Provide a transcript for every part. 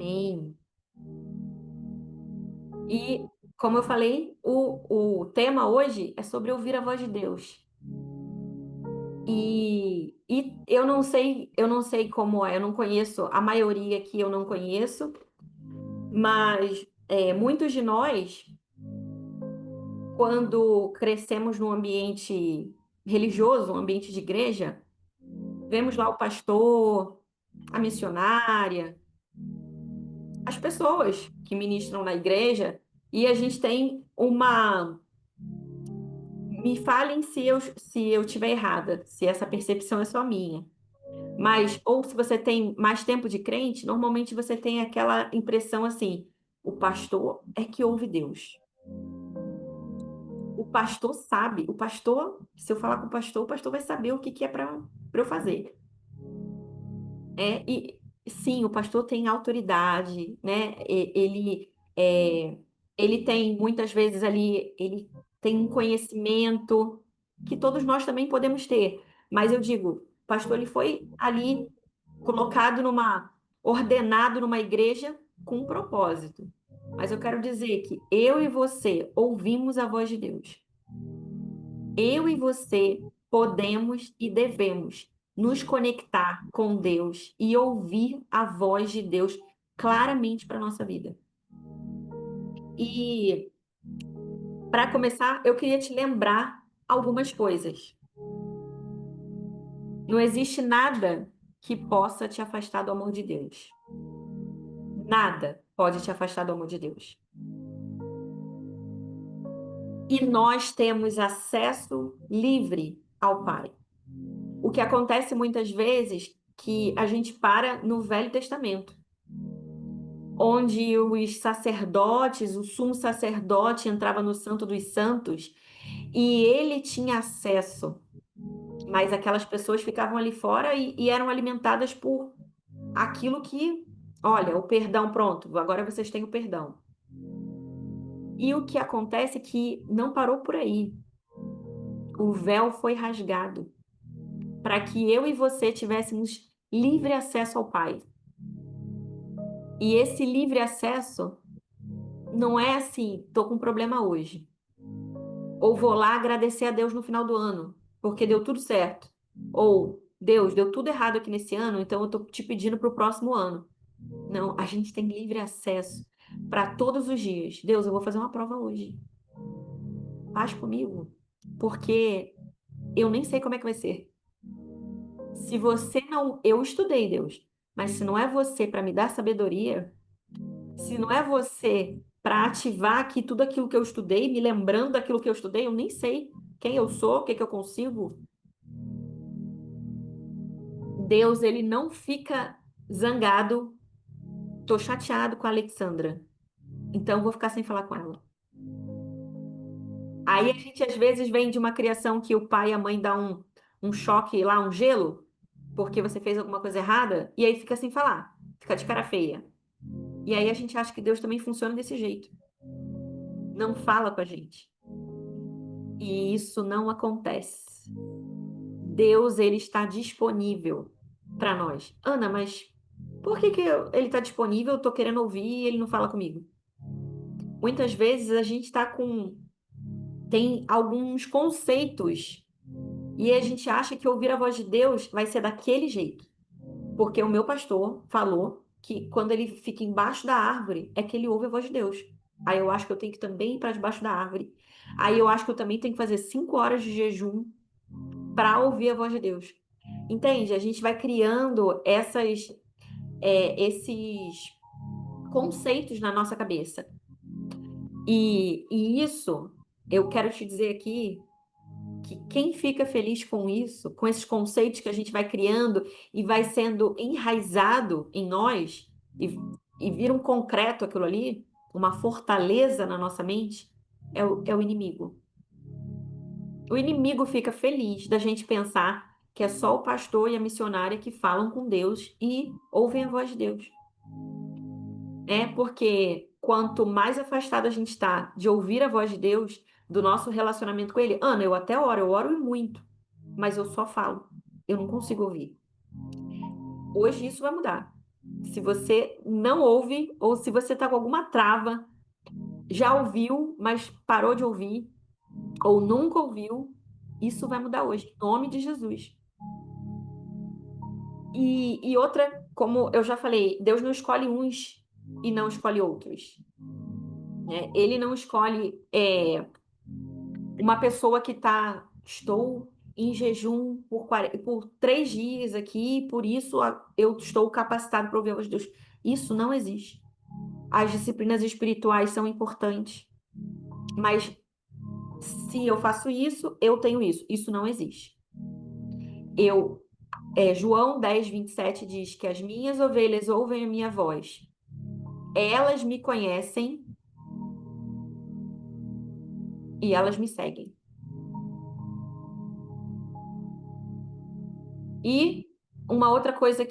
Amém. E, como eu falei, o tema hoje é sobre ouvir a voz de Deus. E eu não sei como é, eu não conheço a maioria que eu não conheço, mas muitos de nós, quando crescemos num ambiente religioso, um ambiente de igreja, vemos lá o pastor, a missionária, as pessoas que ministram na igreja, e a gente tem uma. Me falem se eu tiver errada, se essa percepção é só minha. Mas, ou se você tem mais tempo de crente, normalmente você tem aquela impressão assim: o pastor é que ouve Deus. O pastor sabe, o pastor, se eu falar com o pastor vai saber o que que é para eu fazer. E sim, o pastor tem autoridade, né? Ele tem muitas vezes ali, ele tem um conhecimento que todos nós também podemos ter. Mas eu digo, o pastor ele foi ali colocado ordenado numa igreja com um propósito. Mas eu quero dizer que eu e você ouvimos a voz de Deus. Eu e você podemos e devemos nos conectar com Deus e ouvir a voz de Deus claramente para a nossa vida. E para começar, eu queria te lembrar algumas coisas. Não existe nada que possa te afastar do amor de Deus. Nada pode te afastar do amor de Deus. E nós temos acesso livre ao Pai. O que acontece muitas vezes que a gente para no Velho Testamento, onde os sacerdotes, o sumo sacerdote entrava no Santo dos Santos e ele tinha acesso, mas aquelas pessoas ficavam ali fora e eram alimentadas por aquilo que, olha, o perdão, pronto, agora vocês têm o perdão. E o que acontece é que não parou por aí. O véu foi rasgado para que eu e você tivéssemos livre acesso ao Pai. E esse livre acesso não é assim, tô com um problema hoje. Ou vou lá agradecer a Deus no final do ano, porque deu tudo certo. Ou, Deus, deu tudo errado aqui nesse ano, então eu tô te pedindo para o próximo ano. Não, a gente tem livre acesso para todos os dias. Deus, eu vou fazer uma prova hoje. Faz comigo, porque eu nem sei como é que vai ser. Se você não, eu estudei, Deus, mas se não é você para me dar sabedoria, se não é você para ativar aqui tudo aquilo que eu estudei, me lembrando daquilo que eu estudei, eu nem sei quem eu sou, o que que eu consigo. Deus, ele não fica zangado. Tô chateado com a Alexandra. Então vou ficar sem falar com ela. Aí a gente às vezes vem de uma criação que o pai e a mãe dão um choque lá, um gelo, porque você fez alguma coisa errada, e aí fica sem falar, fica de cara feia. E aí a gente acha que Deus também funciona desse jeito. Não fala com a gente. E isso não acontece. Deus, ele está disponível para nós. Ana, mas por que que ele está disponível? Eu estou querendo ouvir e ele não fala comigo. Muitas vezes a gente está com tem alguns conceitos e a gente acha que ouvir a voz de Deus vai ser daquele jeito. Porque o meu pastor falou que quando ele fica embaixo da árvore é que ele ouve a voz de Deus. Aí eu acho que eu tenho que também ir para debaixo da árvore. Aí eu acho que eu também tenho que fazer 5 horas de jejum para ouvir a voz de Deus. Entende? A gente vai criando esses conceitos na nossa cabeça. E isso, eu quero te dizer aqui que quem fica feliz com isso, com esses conceitos que a gente vai criando e vai sendo enraizado em nós, e vira um concreto aquilo ali, uma fortaleza na nossa mente, é o inimigo. O inimigo fica feliz da gente pensar que é só o pastor e a missionária que falam com Deus e ouvem a voz de Deus. É porque quanto mais afastado a gente está de ouvir a voz de Deus, do nosso relacionamento com Ele, Ana, eu até oro, eu oro muito, mas eu só falo, eu não consigo ouvir. Hoje isso vai mudar. Se você não ouve, ou se você está com alguma trava, já ouviu, mas parou de ouvir, ou nunca ouviu, isso vai mudar hoje, em nome de Jesus. E outra, como eu já falei, Deus não escolhe uns e não escolhe outros, né? Ele não escolhe uma pessoa que está, estou em jejum por 3 dias aqui, por isso eu estou capacitado para ouvir a voz de Deus. Isso não existe. As disciplinas espirituais são importantes, mas se eu faço isso, eu tenho isso. Isso não existe. João 10:27 diz que as minhas ovelhas ouvem a minha voz. Elas me conhecem e elas me seguem. E uma outra coisa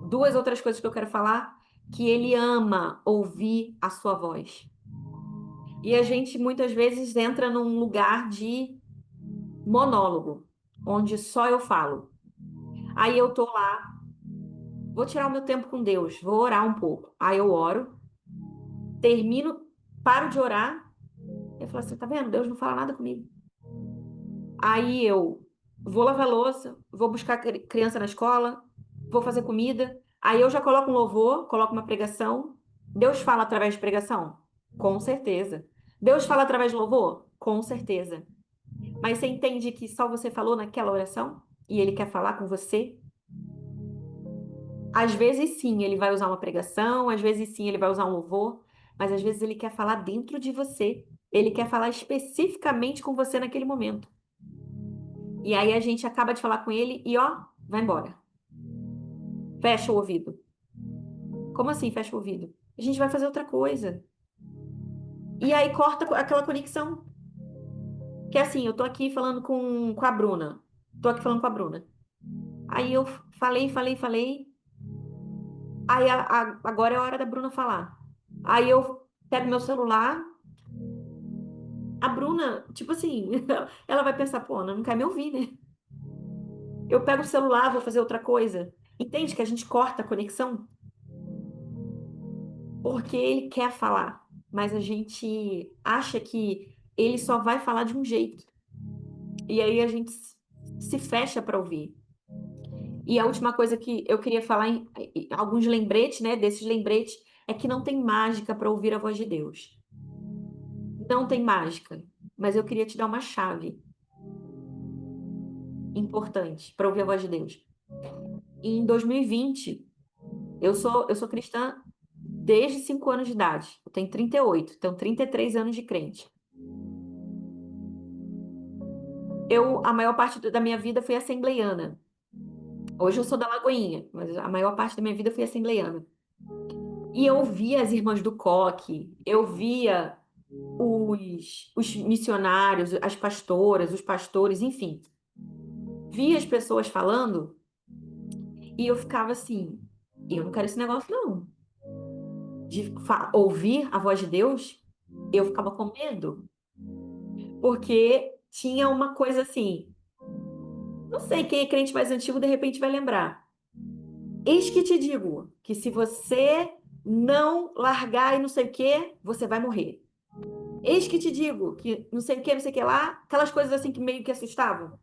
duas outras coisas que eu quero falar, que ele ama ouvir a sua voz. E a gente muitas vezes entra num lugar de monólogo, onde só eu falo. Aí eu tô lá, vou tirar o meu tempo com Deus, vou orar um pouco. Aí eu oro, termino, paro de orar, eu falo assim, tá vendo? Deus não fala nada comigo. Aí eu vou lavar louça, vou buscar criança na escola, vou fazer comida. Aí eu já coloco um louvor, coloco uma pregação. Deus fala através de pregação? Com certeza. Deus fala através de louvor? Com certeza. Mas você entende que só você falou naquela oração e ele quer falar com você? Às vezes sim, ele vai usar uma pregação, às vezes sim, ele vai usar um louvor, mas às vezes ele quer falar dentro de você. Ele quer falar especificamente com você naquele momento. E aí a gente acaba de falar com ele e ó, vai embora. Fecha o ouvido. Como assim fecha o ouvido? A gente vai fazer outra coisa. E aí corta aquela conexão. Que é assim, eu tô aqui falando com a Bruna. Tô aqui falando com a Bruna. Aí eu falei. Aí agora é a hora da Bruna falar. Aí eu pego meu celular. A Bruna, tipo assim, ela vai pensar, pô, Ana não quer me ouvir, né? Eu pego o celular, vou fazer outra coisa. Entende que a gente corta a conexão? Porque ele quer falar, mas a gente acha que ele só vai falar de um jeito. E aí a gente se fecha para ouvir. E a última coisa que eu queria falar, alguns lembretes, né, desses lembretes, é que não tem mágica para ouvir a voz de Deus. Não tem mágica. Mas eu queria te dar uma chave importante para ouvir a voz de Deus. Em 2020, eu sou cristã desde 5 anos de idade. Eu tenho 38, então 33 anos de crente. A maior parte da minha vida foi assembleiana. Hoje eu sou da Lagoinha, mas a maior parte da minha vida foi assembleiana. E eu via as irmãs do coque, eu via os missionários, as pastoras, os pastores, enfim. Via as pessoas falando e eu ficava assim, eu não quero esse negócio não. De ouvir a voz de Deus, eu ficava com medo, porque tinha uma coisa assim, não sei, quem é crente mais antigo de repente vai lembrar. Eis que te digo que se você não largar e não sei o quê, você vai morrer. Eis que te digo que não sei o que lá, aquelas coisas assim que meio que assustavam,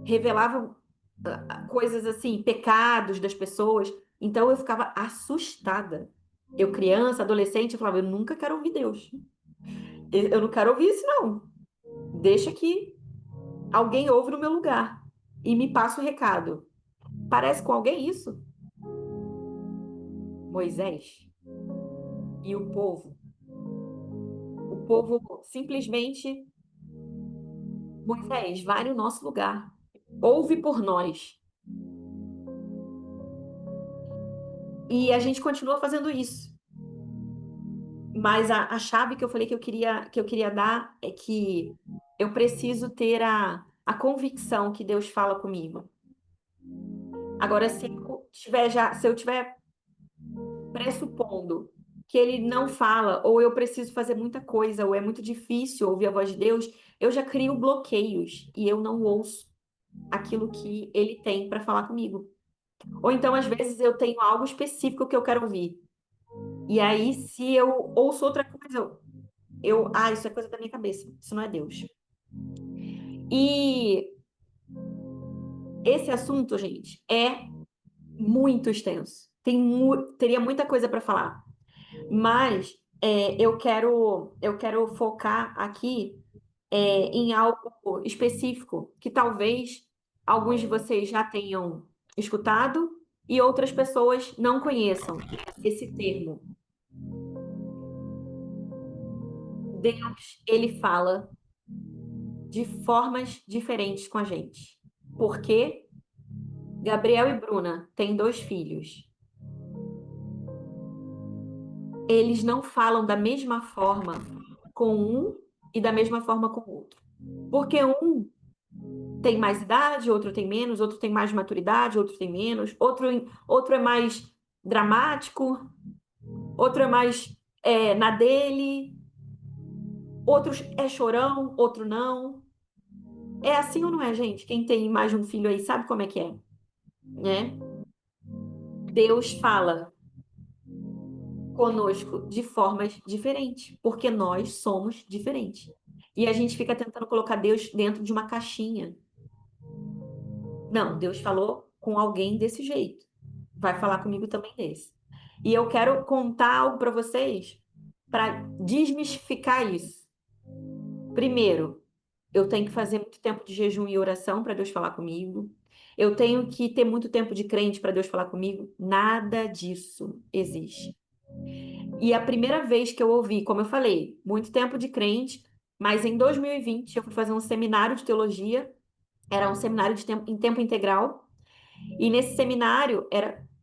revelavam coisas assim, pecados das pessoas. Então eu ficava assustada. Eu, criança, adolescente, eu falava, eu nunca quero ouvir Deus. Eu não quero ouvir isso, não. Deixa que alguém ouve no meu lugar e me passa o recado. Parece com alguém isso? Moisés e o povo. O povo simplesmente, Moisés, vai no nosso lugar. Ouve por nós. E a gente continua fazendo isso. Mas a chave que eu falei que eu queria dar é que eu preciso ter a convicção que Deus fala comigo. Agora, se eu tiver pressupondo que ele não fala, ou eu preciso fazer muita coisa, ou é muito difícil ouvir a voz de Deus, eu já crio bloqueios e eu não ouço aquilo que ele tem para falar comigo. Ou então, às vezes, eu tenho algo específico que eu quero ouvir. E aí, se eu ouço outra coisa, isso é coisa da minha cabeça, isso não é Deus. E esse assunto, gente, é muito extenso. Teria muita coisa para falar. Mas eu quero focar aqui em algo específico que talvez alguns de vocês já tenham escutado e outras pessoas não conheçam esse termo. Deus, ele fala de formas diferentes com a gente. Porque Gabriel e Bruna têm 2 filhos. Eles não falam da mesma forma com um e da mesma forma com o outro. Porque um tem mais idade, outro tem menos, outro tem mais maturidade, outro tem menos, outro é mais dramático, outro é mais na dele, outro é chorão, outro não. É assim ou não é, gente? Quem tem mais de um filho aí sabe como é que é, né? Deus fala conosco de formas diferentes, porque nós somos diferentes. E a gente fica tentando colocar Deus dentro de uma caixinha. Não, Deus falou com alguém desse jeito. Vai falar comigo também desse. E eu quero contar algo para vocês para desmistificar isso. Primeiro, eu tenho que fazer muito tempo de jejum e oração para Deus falar comigo. Eu tenho que ter muito tempo de crente para Deus falar comigo. Nada disso existe. E a primeira vez que eu ouvi, como eu falei, muito tempo de crente, mas em 2020 eu fui fazer um seminário de teologia, era um seminário em tempo integral, e nesse seminário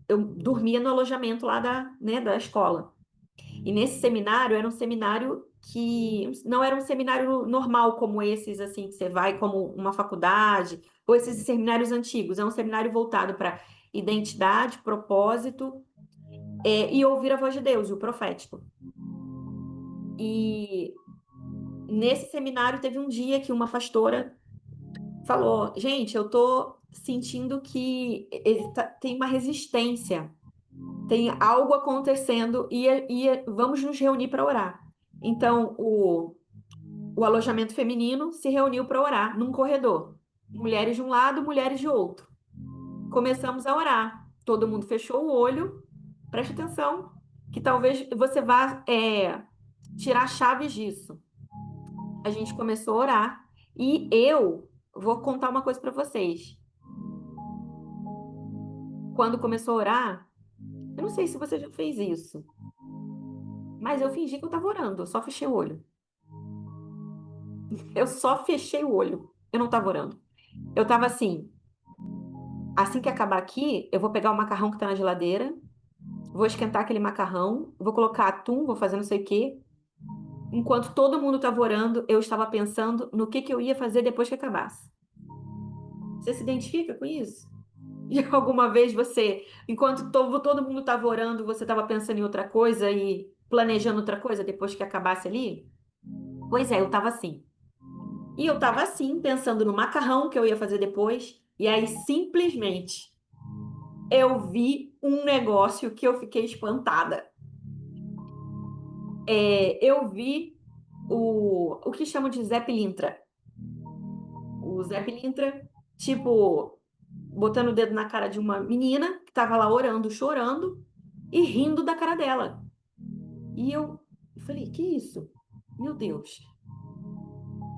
eu dormia no alojamento lá da escola. E nesse seminário era um seminário que não era um seminário normal como esses, assim, que você vai como uma faculdade, ou esses seminários antigos. É um seminário voltado para identidade, propósito, e ouvir a voz de Deus, e o profético. E nesse seminário teve um dia que uma pastora falou: gente, eu tô sentindo que tem uma resistência, tem algo acontecendo e vamos nos reunir para orar. Então, o alojamento feminino se reuniu para orar num corredor. Mulheres de um lado, mulheres de outro. Começamos a orar. Todo mundo fechou o olho. Preste atenção, que talvez você vá tirar chaves disso. A gente começou a orar e eu vou contar uma coisa para vocês. Quando começou a orar, eu não sei se você já fez isso, mas eu fingi que eu estava orando, eu só fechei o olho. Eu só fechei o olho. Eu não estava orando. Eu estava assim que acabar aqui, eu vou pegar o macarrão que está na geladeira, vou esquentar aquele macarrão, vou colocar atum, vou fazer não sei o quê. Enquanto todo mundo estava orando, eu estava pensando no que eu ia fazer depois que acabasse. Você se identifica com isso? E alguma vez enquanto todo mundo estava orando, você estava pensando em outra coisa e planejando outra coisa depois que acabasse ali? Pois é, eu estava assim. E eu estava assim, pensando no macarrão que eu ia fazer depois, e aí simplesmente eu vi um negócio que eu fiquei espantada. Eu vi o que chamam de Zé Pilintra. O Zé Pilintra, tipo, botando o dedo na cara de uma menina que estava lá orando, chorando e rindo da cara dela. E eu falei, que isso? Meu Deus.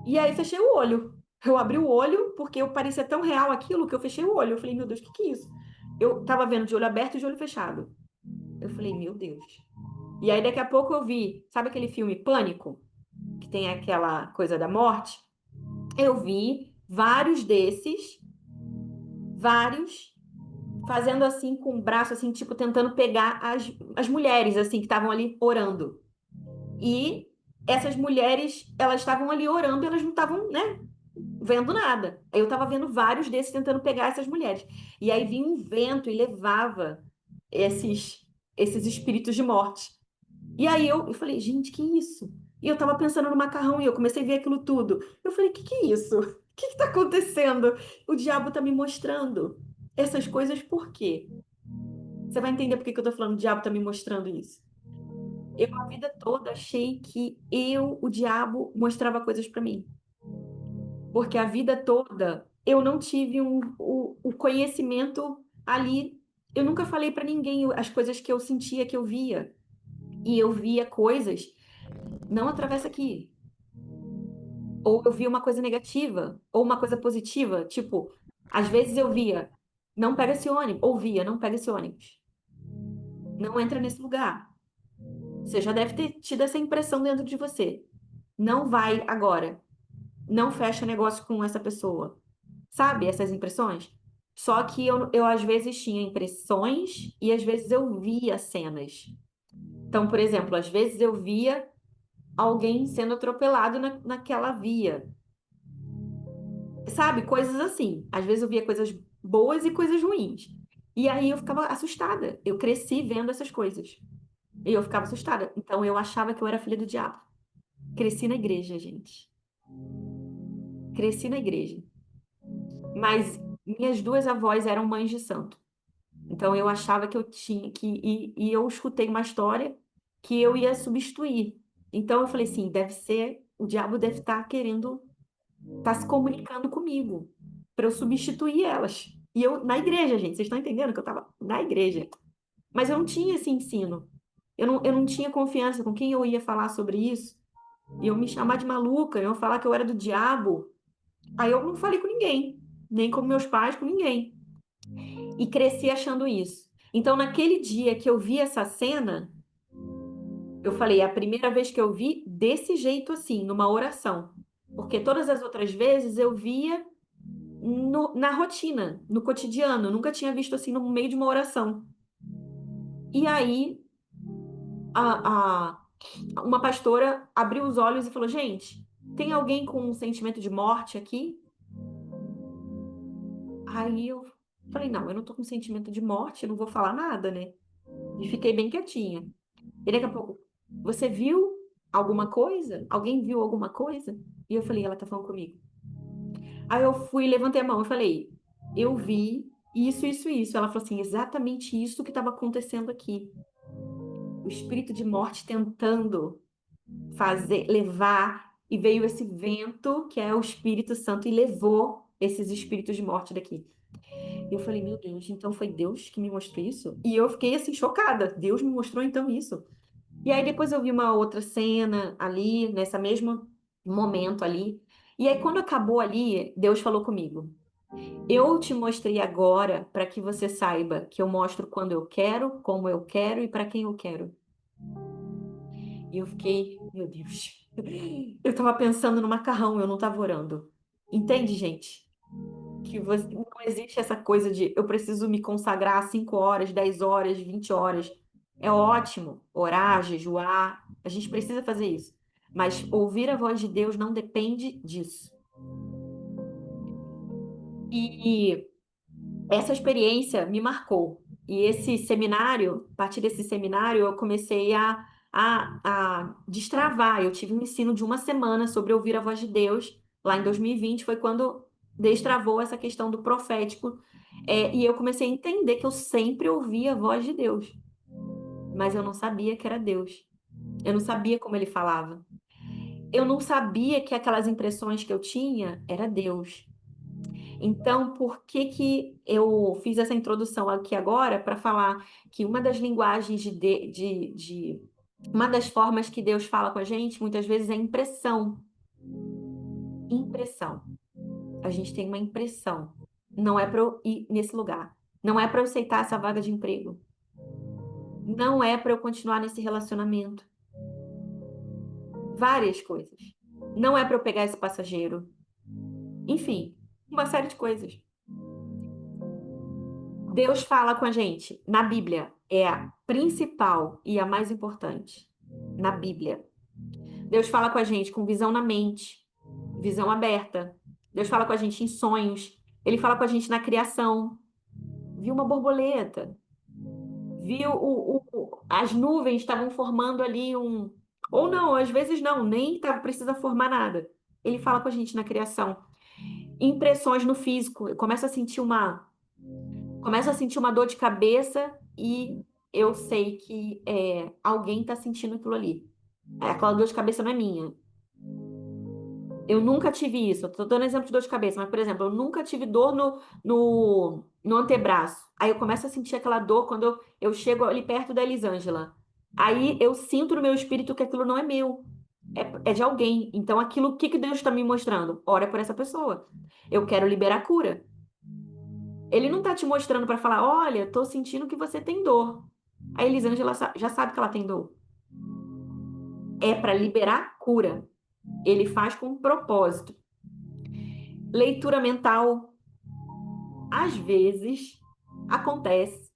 E aí fechei o olho. Eu abri o olho porque eu parecia tão real aquilo que eu fechei o olho. Eu falei, meu Deus, o que é isso? Eu tava vendo de olho aberto e de olho fechado. Eu falei, meu Deus. E aí daqui a pouco eu vi, sabe aquele filme Pânico, que tem aquela coisa da morte? Eu vi vários fazendo assim com o braço assim, tipo tentando pegar as mulheres assim que estavam ali orando. E essas mulheres, elas estavam ali orando, elas não estavam, né, vendo nada. Eu estava vendo vários desses tentando pegar essas mulheres. E aí vinha um vento e levava esses espíritos de morte. E aí eu falei, gente, que isso? E eu tava pensando no macarrão e eu comecei a ver aquilo tudo. Eu falei, que é isso? O que tá acontecendo? O diabo tá me mostrando. essas coisas por quê? Você vai entender por que que eu tô falando, o diabo tá me mostrando isso. Eu a vida toda achei que o diabo, mostrava coisas para mim. Porque a vida toda eu não tive o conhecimento ali. Eu nunca falei para ninguém as coisas que eu sentia, que eu via. E eu via coisas, não atravessa aqui. Ou eu via uma coisa negativa, ou uma coisa positiva. Tipo, às vezes eu via, não pega esse ônibus. Ou via, não pega esse ônibus. Não entra nesse lugar. Você já deve ter tido essa impressão dentro de você. Não vai agora. Não fecha negócio com essa pessoa. Sabe, essas impressões? Só que eu às vezes tinha impressões e às vezes eu via cenas. Então, por exemplo, às vezes eu via alguém sendo atropelado naquela via. Sabe, coisas assim. Às vezes eu via coisas boas e coisas ruins. E aí eu ficava assustada. Eu cresci vendo essas coisas. E eu ficava assustada. Então eu achava que eu era filha do diabo. Cresci na igreja, gente. Cresci na igreja. Mas minhas duas avós eram mães de santo. Então eu achava que eu tinha que. E eu escutei uma história que eu ia substituir. Então eu falei assim: deve ser, o diabo deve estar querendo, estar se comunicando comigo, para eu substituir elas. E eu, na igreja, gente, vocês estão entendendo que eu estava na igreja. Mas eu não tinha esse ensino. Eu não tinha confiança com quem eu ia falar sobre isso. E eu me chamar de maluca, eu falar que eu era do diabo. Aí eu não falei com ninguém, nem com meus pais, com ninguém. E cresci achando isso. Então, naquele dia que eu vi essa cena, eu falei, é a primeira vez que eu vi desse jeito assim, numa oração. Porque todas as outras vezes eu via na rotina, no cotidiano. Eu nunca tinha visto assim no meio de uma oração. E aí, uma pastora abriu os olhos e falou: Gente, tem alguém com um sentimento de morte aqui? Aí eu falei: Não, eu não tô com sentimento de morte, eu não vou falar nada, né? E fiquei bem quietinha. E daqui a pouco, você viu alguma coisa? Alguém viu alguma coisa? E eu falei, ela tá falando comigo. Aí eu fui, levantei a mão e falei, eu vi isso, isso, isso. Ela falou assim, exatamente isso que estava acontecendo aqui. O espírito de morte tentando fazer, levar, e veio esse vento, que é o Espírito Santo, e levou esses espíritos de morte daqui. E eu falei, meu Deus, então foi Deus que me mostrou isso? E eu fiquei assim, chocada. Deus me mostrou então isso. E aí depois eu vi uma outra cena ali, nessa mesmo momento ali. E aí quando acabou ali, Deus falou comigo: Eu te mostrei agora para que você saiba que eu mostro quando eu quero, como eu quero e para quem eu quero. E eu fiquei, meu Deus. Eu tava pensando no macarrão, eu não tava orando. Entende, gente? Não existe essa coisa de eu preciso me consagrar 5 horas, 10 horas, 20 horas. É ótimo orar, jejuar, a gente precisa fazer isso. Mas ouvir a voz de Deus não depende disso. E essa experiência me marcou. E esse seminário, a partir desse seminário, eu comecei a destravar. Eu tive um ensino de uma semana sobre ouvir a voz de Deus. Lá em 2020 foi quando destravou essa questão do profético. E eu comecei a entender que eu sempre ouvia a voz de Deus, mas eu não sabia que era Deus. Eu não sabia como ele falava. Eu não sabia que aquelas impressões que eu tinha era Deus. Então, por que que eu fiz essa introdução aqui agora para falar que uma das linguagens uma das formas que Deus fala com a gente, muitas vezes é impressão. Impressão. A gente tem uma impressão. Não é para eu ir nesse lugar. Não é para eu aceitar essa vaga de emprego. Não é para eu continuar nesse relacionamento. Várias coisas. Não é para eu pegar esse passageiro. Enfim, uma série de coisas. Deus fala com a gente na Bíblia, é a principal e a mais importante. Na Bíblia. Deus fala com a gente com visão na mente, visão aberta. Deus fala com a gente em sonhos. Ele fala com a gente na criação. Viu uma borboleta. Viu as nuvens estavam formando ali um. Ou não, às vezes não, nem precisa formar nada. Ele fala com a gente na criação. Impressões no físico. Eu começo a sentir Começo a sentir uma dor de cabeça e eu sei que alguém está sentindo aquilo ali. Aquela dor de cabeça não é minha. Eu nunca tive isso. Eu tô dando exemplo de dor de cabeça, mas, por exemplo, eu nunca tive dor no antebraço. Aí eu começo a sentir aquela dor quando eu chego ali perto da Elisângela. Aí eu sinto no meu espírito que aquilo não é meu, é de alguém. Então, aquilo, o que que Deus está me mostrando? Ora por essa pessoa. Eu quero liberar cura. Ele não tá te mostrando para falar, olha, tô sentindo que você tem dor. A Elisângela já sabe que ela tem dor. É para liberar cura. Ele faz com um propósito. Leitura mental, às vezes, acontece.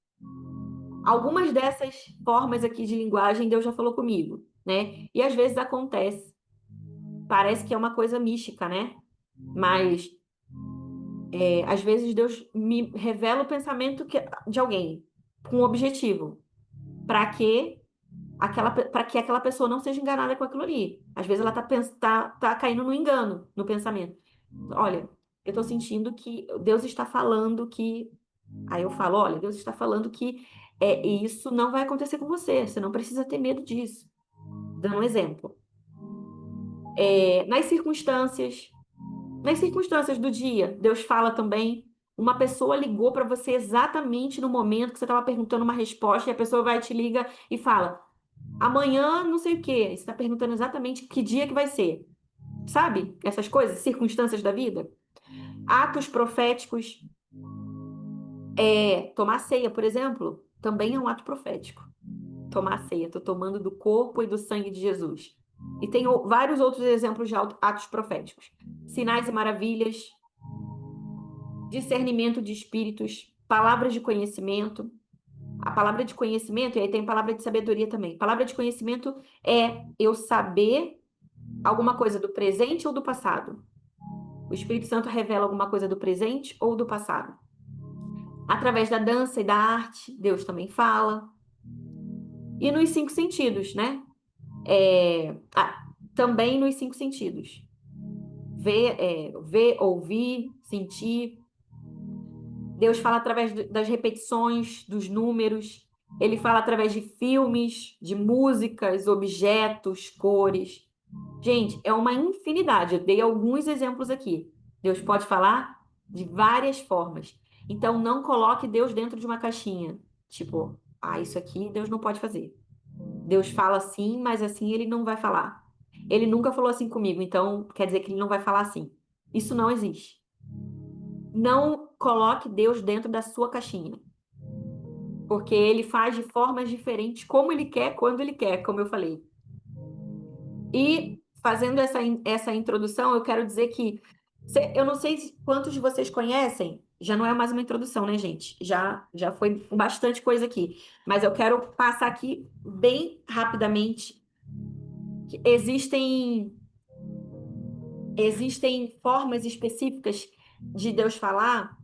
Algumas dessas formas aqui de linguagem Deus já falou comigo, né? E às vezes acontece. Parece que é uma coisa mística, né? Mas às vezes Deus me revela o pensamento de alguém com um objetivo, para que para que aquela pessoa não seja enganada com aquilo ali. Às vezes ela tá caindo no engano, no pensamento. Olha, eu tô sentindo que Deus está falando que. Aí eu falo, olha, Deus está falando que isso não vai acontecer com você. Você não precisa ter medo disso. Dando um exemplo. Nas circunstâncias do dia, Deus fala também. Uma pessoa ligou para você exatamente no momento que você estava perguntando uma resposta, e a pessoa vai te liga e fala: amanhã, não sei o quê. Você está perguntando exatamente que dia que vai ser. Sabe? Essas coisas, circunstâncias da vida. Atos proféticos. Tomar ceia, por exemplo, também é um ato profético. Tomar ceia, estou tomando do corpo e do sangue de Jesus. E tem vários outros exemplos de atos proféticos. Sinais e maravilhas, discernimento de espíritos, palavras de conhecimento. A palavra de conhecimento, e aí tem palavra de sabedoria também. Palavra de conhecimento é eu saber alguma coisa do presente ou do passado. O Espírito Santo revela alguma coisa do presente ou do passado. Através da dança e da arte, Deus também fala. E nos cinco sentidos, né? Também nos cinco sentidos. Ver, ouvir, sentir. Deus fala através das repetições, dos números. Ele fala através de filmes, de músicas, objetos, cores. Gente, é uma infinidade. Eu dei alguns exemplos aqui. Deus pode falar de várias formas. Então, não coloque Deus dentro de uma caixinha. Tipo, isso aqui Deus não pode fazer. Deus fala assim, mas assim ele não vai falar. Ele nunca falou assim comigo, então quer dizer que ele não vai falar assim. Isso não existe. Não coloque Deus dentro da sua caixinha, porque ele faz de formas diferentes, como ele quer, quando ele quer, como eu falei. E fazendo essa introdução, eu quero dizer que eu não sei quantos de vocês conhecem, já não é mais uma introdução, né, gente? Já foi bastante coisa aqui, mas eu quero passar aqui bem rapidamente que existem formas específicas de Deus falar,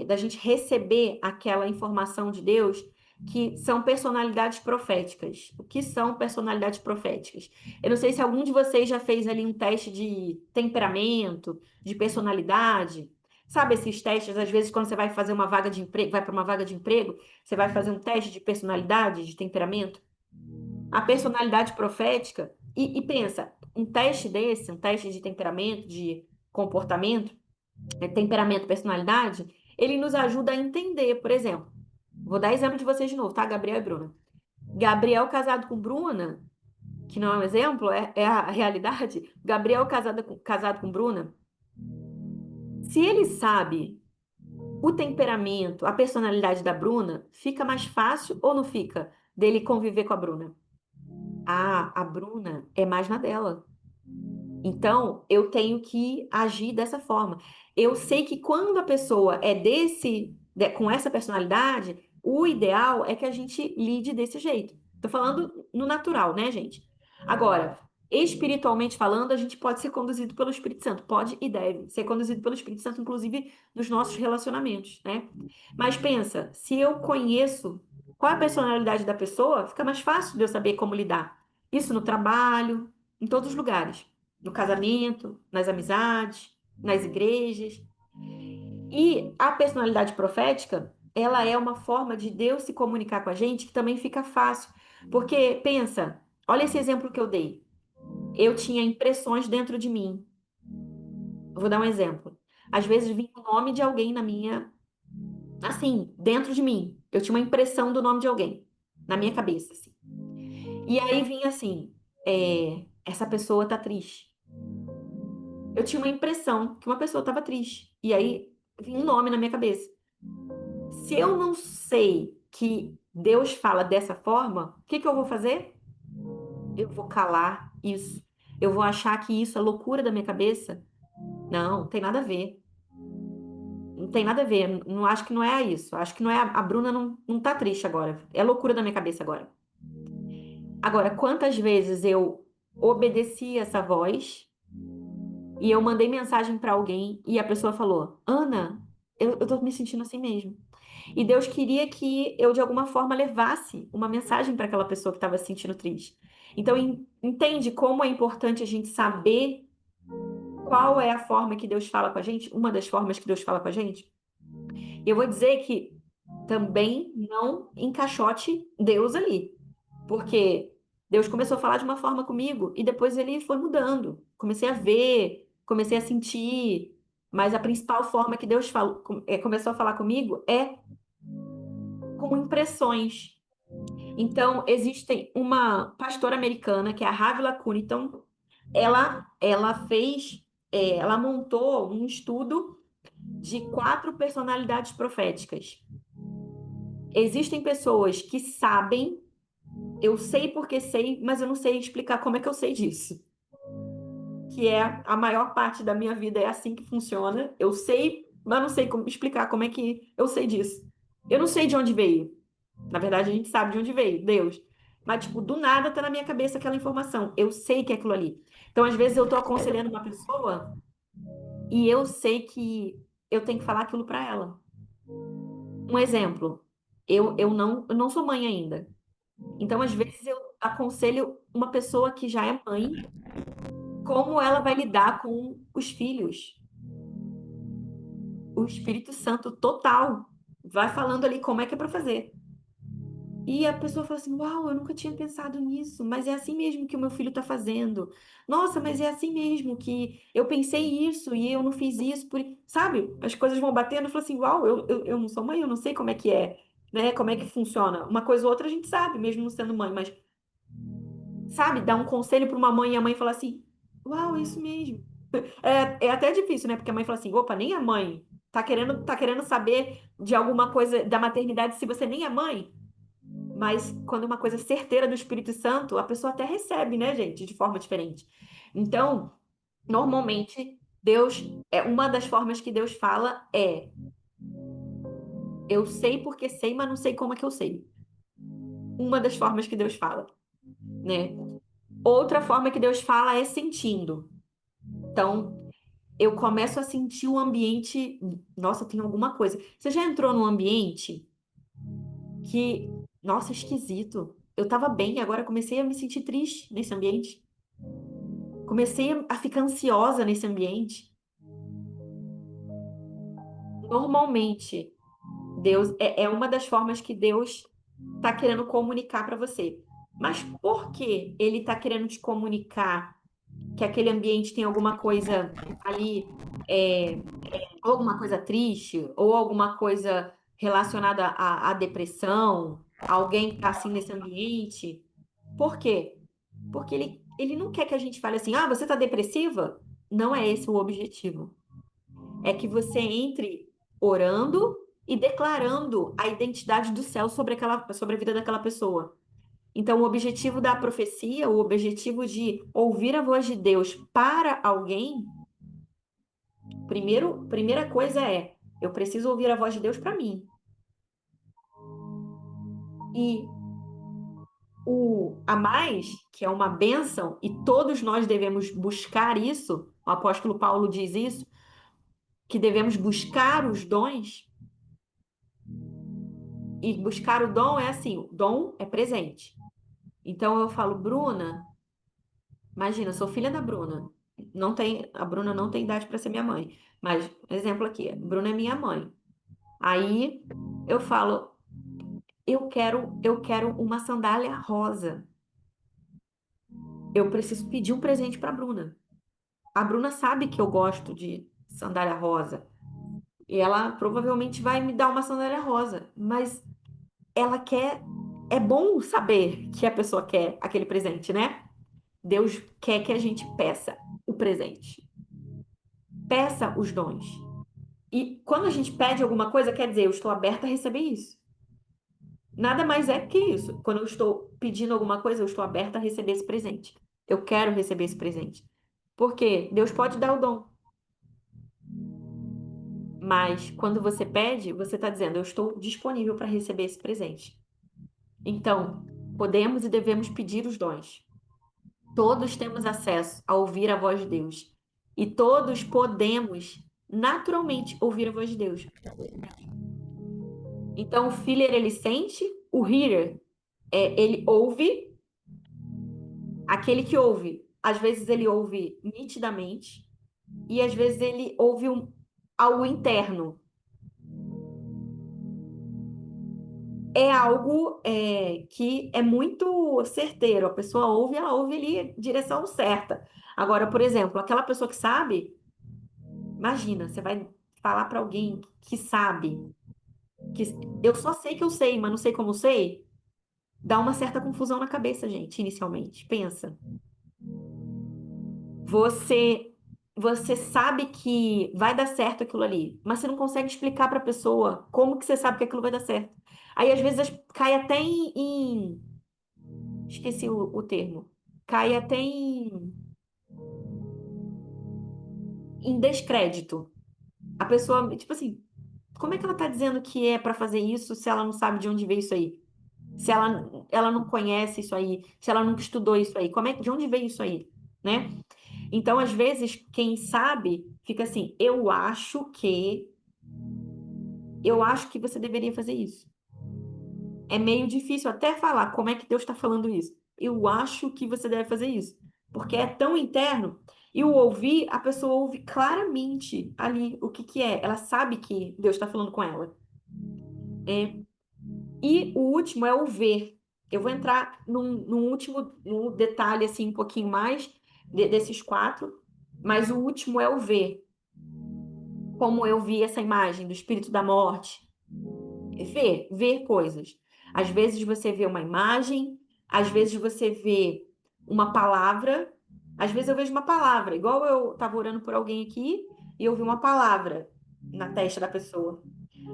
da gente receber aquela informação de Deus, que são personalidades proféticas. O que são personalidades proféticas? Eu não sei se algum de vocês já fez ali um teste de temperamento, de personalidade. Sabe esses testes, às vezes, quando você vai fazer uma vaga de emprego, vai para uma vaga de emprego, você vai fazer um teste de personalidade, de temperamento? A personalidade profética, e pensa, um teste desse, um teste de temperamento, de comportamento, temperamento, personalidade, ele nos ajuda a entender, por exemplo, vou dar exemplo de vocês de novo, tá? Gabriel e Bruna. Gabriel casado com Bruna, que não é um exemplo, é a realidade. Gabriel casado com Bruna, se ele sabe o temperamento, a personalidade da Bruna, fica mais fácil ou não fica dele conviver com a Bruna? A Bruna é mais na dela. Então, eu tenho que agir dessa forma. Eu sei que quando a pessoa é com essa personalidade, o ideal é que a gente lide desse jeito. Tô falando no natural, né, gente? Agora, espiritualmente falando, a gente pode ser conduzido pelo Espírito Santo, pode e deve ser conduzido pelo Espírito Santo, inclusive nos nossos relacionamentos, né? Mas pensa, se eu conheço qual é a personalidade da pessoa, fica mais fácil de eu saber como lidar. Isso no trabalho, em todos os lugares, no casamento, nas amizades, nas igrejas. E a personalidade profética, ela é uma forma de Deus se comunicar com a gente que também fica fácil. Porque, pensa, olha esse exemplo que eu dei. Eu tinha impressões dentro de mim. Eu vou dar um exemplo. Às vezes vinha o nome de alguém na minha, assim, dentro de mim. Eu tinha uma impressão do nome de alguém na minha cabeça, assim. E aí vinha assim, essa pessoa tá triste. Eu tinha uma impressão que uma pessoa estava triste. E aí vinha um nome na minha cabeça. Se eu não sei que Deus fala dessa forma, o que que eu vou fazer? Eu vou calar isso. Eu vou achar que isso é loucura da minha cabeça? Não, tem nada a ver. Não tem nada a ver. Não acho que não é isso. Acho que não é a Bruna não tá triste agora. É loucura da minha cabeça agora. Agora, quantas vezes eu obedeci essa voz e eu mandei mensagem para alguém e a pessoa falou: Ana, eu tô me sentindo assim mesmo. E Deus queria que eu, de alguma forma, levasse uma mensagem para aquela pessoa que estava se sentindo triste. Então, entende como é importante a gente saber qual é a forma que Deus fala com a gente? Uma das formas que Deus fala com a gente? E eu vou dizer que também não encaixote Deus ali. Porque Deus começou a falar de uma forma comigo e depois ele foi mudando. Comecei a ver, comecei a sentir. Mas a principal forma que Deus começou a falar comigo é com impressões. Então, existe uma pastora americana, que é a Havila Cunnington, ela montou um estudo de 4 personalidades proféticas. Existem pessoas que sabem, eu sei porque sei, mas eu não sei explicar como é que eu sei disso. Que é a maior parte da minha vida é assim que funciona. Eu sei, mas não sei como explicar como é que eu sei disso. Eu não sei de onde veio. Na verdade, a gente sabe de onde veio, Deus. Mas, tipo, do nada tá na minha cabeça aquela informação. Eu sei que é aquilo ali. Então, às vezes, eu tô aconselhando uma pessoa e eu sei que eu tenho que falar aquilo para ela. Um exemplo, eu não sou mãe ainda. Então, às vezes, eu aconselho uma pessoa que já é mãe, como ela vai lidar com os filhos. O Espírito Santo total vai falando ali como é que é para fazer. E a pessoa fala assim: Uau, eu nunca tinha pensado nisso, mas é assim mesmo que o meu filho está fazendo. Nossa, mas é assim mesmo que eu pensei isso e eu não fiz isso. Sabe? As coisas vão batendo. Eu falo assim: Uau, eu não sou mãe, eu não sei como é que é, né? Como é que funciona. Uma coisa ou outra a gente sabe, mesmo não sendo mãe, mas sabe, dar um conselho para uma mãe e a mãe falar assim: Uau, é isso mesmo. É até difícil, né? Porque a mãe fala assim: opa, nem a mãe tá querendo saber de alguma coisa da maternidade se você nem é mãe. Mas quando é uma coisa certeira do Espírito Santo, a pessoa até recebe, né, gente, de forma diferente. Então, normalmente, Deus, uma das formas que Deus fala é: eu sei porque sei, mas não sei como é que eu sei. Uma das formas que Deus fala, né? Outra forma que Deus fala é sentindo. Então, eu começo a sentir o ambiente. Nossa, tem alguma coisa. Você já entrou num ambiente que, nossa, esquisito. Eu tava bem, agora comecei a me sentir triste nesse ambiente. Comecei a ficar ansiosa nesse ambiente. Normalmente, Deus é uma das formas que Deus está querendo comunicar para você. Mas por que ele está querendo te comunicar que aquele ambiente tem alguma coisa ali, ou alguma coisa triste, ou alguma coisa relacionada à depressão, alguém que está assim nesse ambiente? Por quê? Porque ele não quer que a gente fale assim: ah, você está depressiva? Não é esse o objetivo. É que você entre orando e declarando a identidade do céu sobre a vida daquela pessoa. Então, o objetivo da profecia, o objetivo de ouvir a voz de Deus para alguém, primeira coisa é: eu preciso ouvir a voz de Deus para mim. E o a mais, que é uma bênção, e todos nós devemos buscar isso, o apóstolo Paulo diz isso, que devemos buscar os dons. E buscar o dom é assim: o dom é presente. Então eu falo: Bruna, imagina, eu sou filha da Bruna. A Bruna não tem idade para ser minha mãe. Mas, exemplo aqui, Bruna é minha mãe. Aí eu falo, eu quero uma sandália rosa. Eu preciso pedir um presente para Bruna. A Bruna sabe que eu gosto de sandália rosa. E ela provavelmente vai me dar uma sandália rosa, mas ela quer. É bom saber que a pessoa quer aquele presente, né? Deus quer que a gente peça o presente, peça os dons. E quando a gente pede alguma coisa, quer dizer, eu estou aberta a receber isso. Nada mais é que isso. Quando eu estou pedindo alguma coisa, eu estou aberta a receber esse presente. Eu quero receber esse presente. Porque Deus pode dar o dom, mas quando você pede, você está dizendo, eu estou disponível para receber esse presente. Então, podemos e devemos pedir os dons. Todos temos acesso a ouvir a voz de Deus. E todos podemos naturalmente ouvir a voz de Deus. Então, o filler ele sente, o hearer ele ouve, aquele que ouve. Às vezes ele ouve nitidamente e às vezes ele ouve algo interno. É algo que é muito certeiro. A pessoa ouve, ela ouve ali direção certa. Agora, por exemplo, aquela pessoa que sabe, imagina, você vai falar para alguém que sabe, que eu só sei que eu sei, mas não sei como sei, dá uma certa confusão na cabeça, gente, inicialmente. Pensa. Você você sabe que vai dar certo aquilo ali, mas você não consegue explicar para a pessoa como que você sabe que aquilo vai dar certo. Aí às vezes cai até esqueci o termo. Cai até em descrédito. A pessoa, tipo assim, como é que ela tá dizendo que é para fazer isso se ela não sabe de onde veio isso aí? Se ela não conhece isso aí, se ela nunca estudou isso aí, de onde veio isso aí, né? Então, às vezes, quem sabe fica assim, eu acho que você deveria fazer isso. É meio difícil até falar como é que Deus está falando isso. Eu acho que você deve fazer isso, porque é tão interno. E o ouvir, a pessoa ouve claramente ali o que que é. Ela sabe que Deus está falando com ela. É. E o último é o ver. Eu vou entrar num último num detalhe assim um pouquinho mais desses quatro, mas o último é o ver. Como eu vi essa imagem do espírito da morte. Ver coisas. Às vezes você vê uma imagem, às vezes você vê uma palavra, às vezes eu vejo uma palavra, igual eu estava orando por alguém aqui e eu vi uma palavra na testa da pessoa.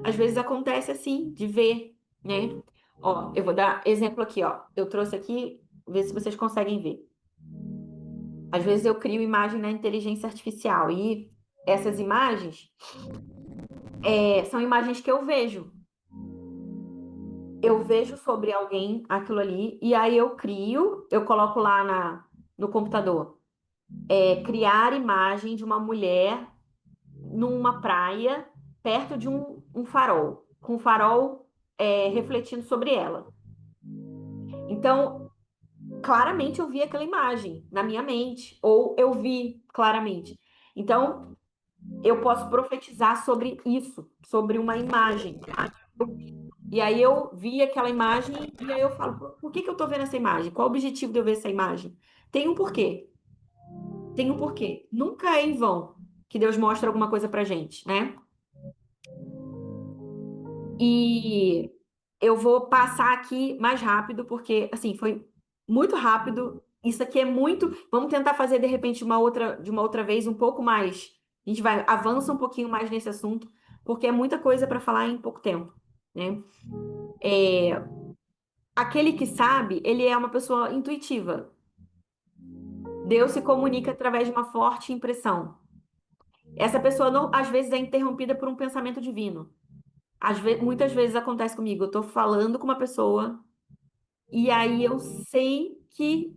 Às vezes acontece assim, de ver, né? Ó, eu vou dar exemplo aqui, ó. Eu trouxe aqui, ver se vocês conseguem ver. Às vezes eu crio imagem na inteligência artificial e essas imagens são imagens que eu vejo. Eu vejo sobre alguém aquilo ali, e aí eu crio, eu coloco lá no computador, criar imagem de uma mulher numa praia, perto de um farol, com o farol refletindo sobre ela. Então, claramente eu vi aquela imagem na minha mente, ou eu vi claramente. Então, eu posso profetizar sobre isso, sobre uma imagem. E aí eu vi aquela imagem e aí eu falo, por que que eu tô vendo essa imagem? Qual o objetivo de eu ver essa imagem? Tem um porquê. Tem um porquê. Nunca é em vão que Deus mostra alguma coisa pra gente, né? E eu vou passar aqui mais rápido porque assim, foi muito rápido. Isso aqui é muito, vamos tentar fazer de repente de uma outra vez um pouco mais. A gente vai avança um pouquinho mais nesse assunto, porque é muita coisa para falar em pouco tempo, né? Aquele que sabe, ele é uma pessoa intuitiva. Deus se comunica através de uma forte impressão. Essa pessoa não, às vezes é interrompida por um pensamento divino. Muitas vezes acontece comigo. Eu estou falando com uma pessoa e aí eu sei que,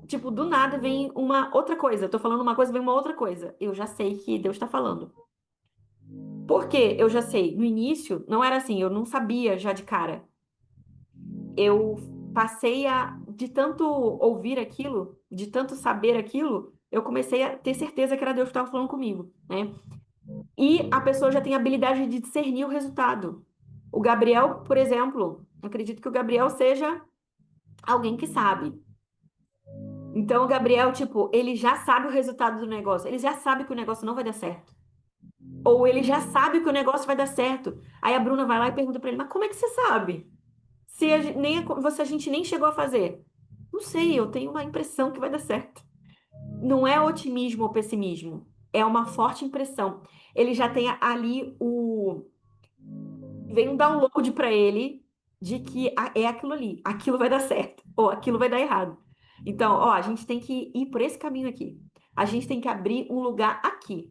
tipo, do nada vem uma outra coisa. Eu tô falando uma coisa, vem uma outra coisa. Eu já sei que Deus está falando. Por quê? Eu já sei. No início, não era assim. Eu não sabia já de cara. Eu passei de tanto ouvir aquilo, de tanto saber aquilo, eu comecei a ter certeza que era Deus que estava falando comigo, né? E a pessoa já tem a habilidade de discernir o resultado. O Gabriel, por exemplo, acredito que o Gabriel seja alguém que sabe. Então, o Gabriel, tipo, ele já sabe o resultado do negócio, ele já sabe que o negócio não vai dar certo. Ou ele já sabe que o negócio vai dar certo. Aí a Bruna vai lá e pergunta pra ele: Mas como é que você sabe? Se nem, a gente nem chegou a fazer. Não sei, eu tenho uma impressão que vai dar certo. Não é otimismo ou pessimismo, é uma forte impressão. Ele já tem ali o. Vem um download para ele de que é aquilo ali, aquilo vai dar certo, ou aquilo vai dar errado. Então, ó, a gente tem que ir por esse caminho aqui. A gente tem que abrir um lugar aqui.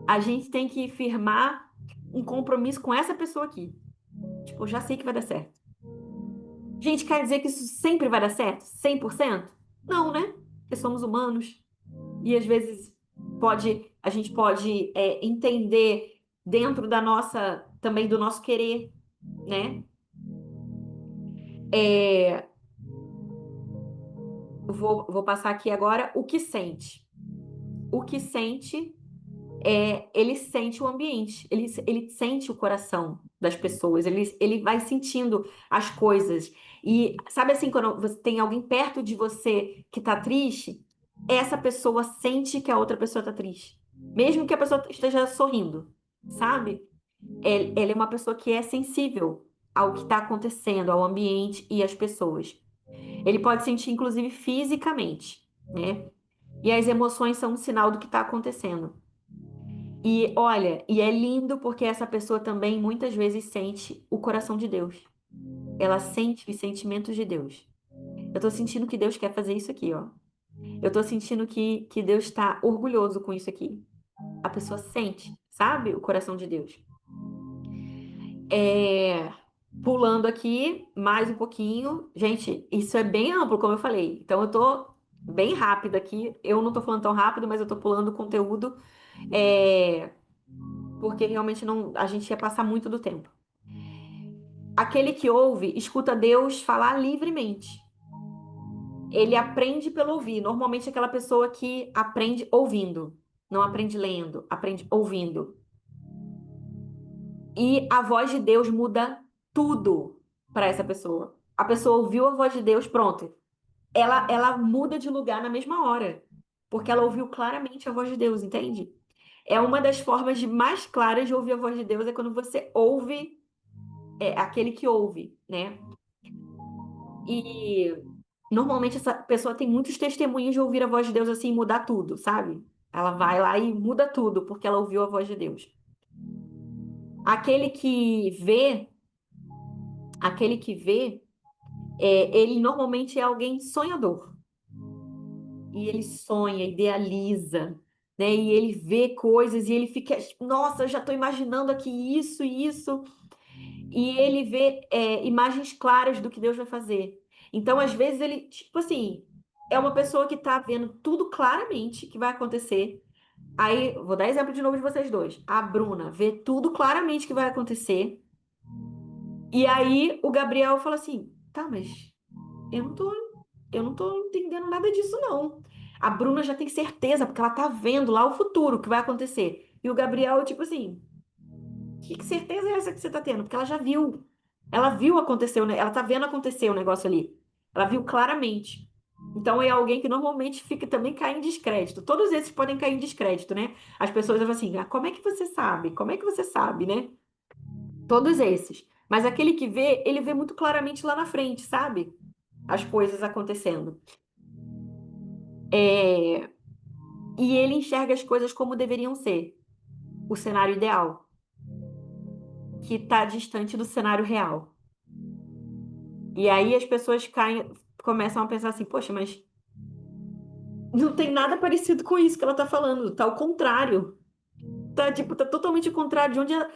A gente tem que firmar um compromisso com essa pessoa aqui. Tipo, eu já sei que vai dar certo. Gente, quer dizer que isso sempre vai dar certo? 100%? Não, né? Porque somos humanos. E às vezes a gente pode entender dentro da nossa, também do nosso querer, né? É, vou passar aqui agora o que sente. O que sente ele sente o ambiente, ele sente o coração das pessoas, ele vai sentindo as coisas. E sabe assim, quando você tem alguém perto de você que tá triste, essa pessoa sente que a outra pessoa tá triste, mesmo que a pessoa esteja sorrindo, sabe? Ela é uma pessoa que é sensível ao que está acontecendo, ao ambiente e às pessoas. Ele pode sentir, inclusive, fisicamente, né? E as emoções são um sinal do que está acontecendo. E olha, e é lindo porque essa pessoa também muitas vezes sente o coração de Deus. Ela sente os sentimentos de Deus. Eu tô sentindo que Deus quer fazer isso aqui, ó. Eu tô sentindo que Deus está orgulhoso com isso aqui. A pessoa sente, sabe, o coração de Deus. É, pulando aqui mais um pouquinho. Gente, isso é bem amplo, como eu falei. Então eu tô bem rápida aqui. Eu não tô falando tão rápido, mas eu tô pulando conteúdo. É, porque realmente não, a gente ia passar muito do tempo. Aquele que ouve, escuta Deus falar livremente. Ele aprende pelo ouvir. Normalmente é aquela pessoa que aprende ouvindo, não aprende lendo, aprende ouvindo. E a voz de Deus muda tudo para essa pessoa. A pessoa ouviu a voz de Deus, pronto. Ela muda de lugar na mesma hora, porque ela ouviu claramente a voz de Deus, entende? É uma das formas mais claras de ouvir a voz de Deus é quando você ouve aquele que ouve, né? E normalmente essa pessoa tem muitos testemunhos de ouvir a voz de Deus assim e mudar tudo, sabe? Ela vai lá e muda tudo porque ela ouviu a voz de Deus. Aquele que vê, aquele que vê, ele normalmente é alguém sonhador. E ele sonha, idealiza, né? E ele vê coisas e ele fica, nossa, eu já estou imaginando aqui isso e isso. E ele vê imagens claras do que Deus vai fazer. Então, às vezes, ele, tipo assim, é uma pessoa que está vendo tudo claramente que vai acontecer. Aí, vou dar exemplo de novo de vocês dois. A Bruna vê tudo claramente que vai acontecer. E aí, o Gabriel fala assim: tá, mas eu não tô, eu não tô entendendo nada disso, não. A Bruna já tem certeza, porque ela tá vendo lá o futuro que vai acontecer. E o Gabriel, tipo assim. Que certeza é essa que você tá tendo? Porque ela já viu. Ela viu acontecer, ela tá vendo acontecer o negócio ali. Ela viu claramente. Então é alguém que normalmente fica também cai em descrédito. Todos esses podem cair em descrédito, né? As pessoas falam assim: ah, como é que você sabe? Como é que você sabe, né? Todos esses. Mas aquele que vê, ele vê muito claramente lá na frente, sabe? As coisas acontecendo. É, e ele enxerga as coisas como deveriam ser. O cenário ideal, que está distante do cenário real. E aí as pessoas caem, começam a pensar assim, poxa, mas não tem nada parecido com isso que ela tá falando, tá ao contrário. Tá, tipo, tá totalmente ao contrário de onde ela...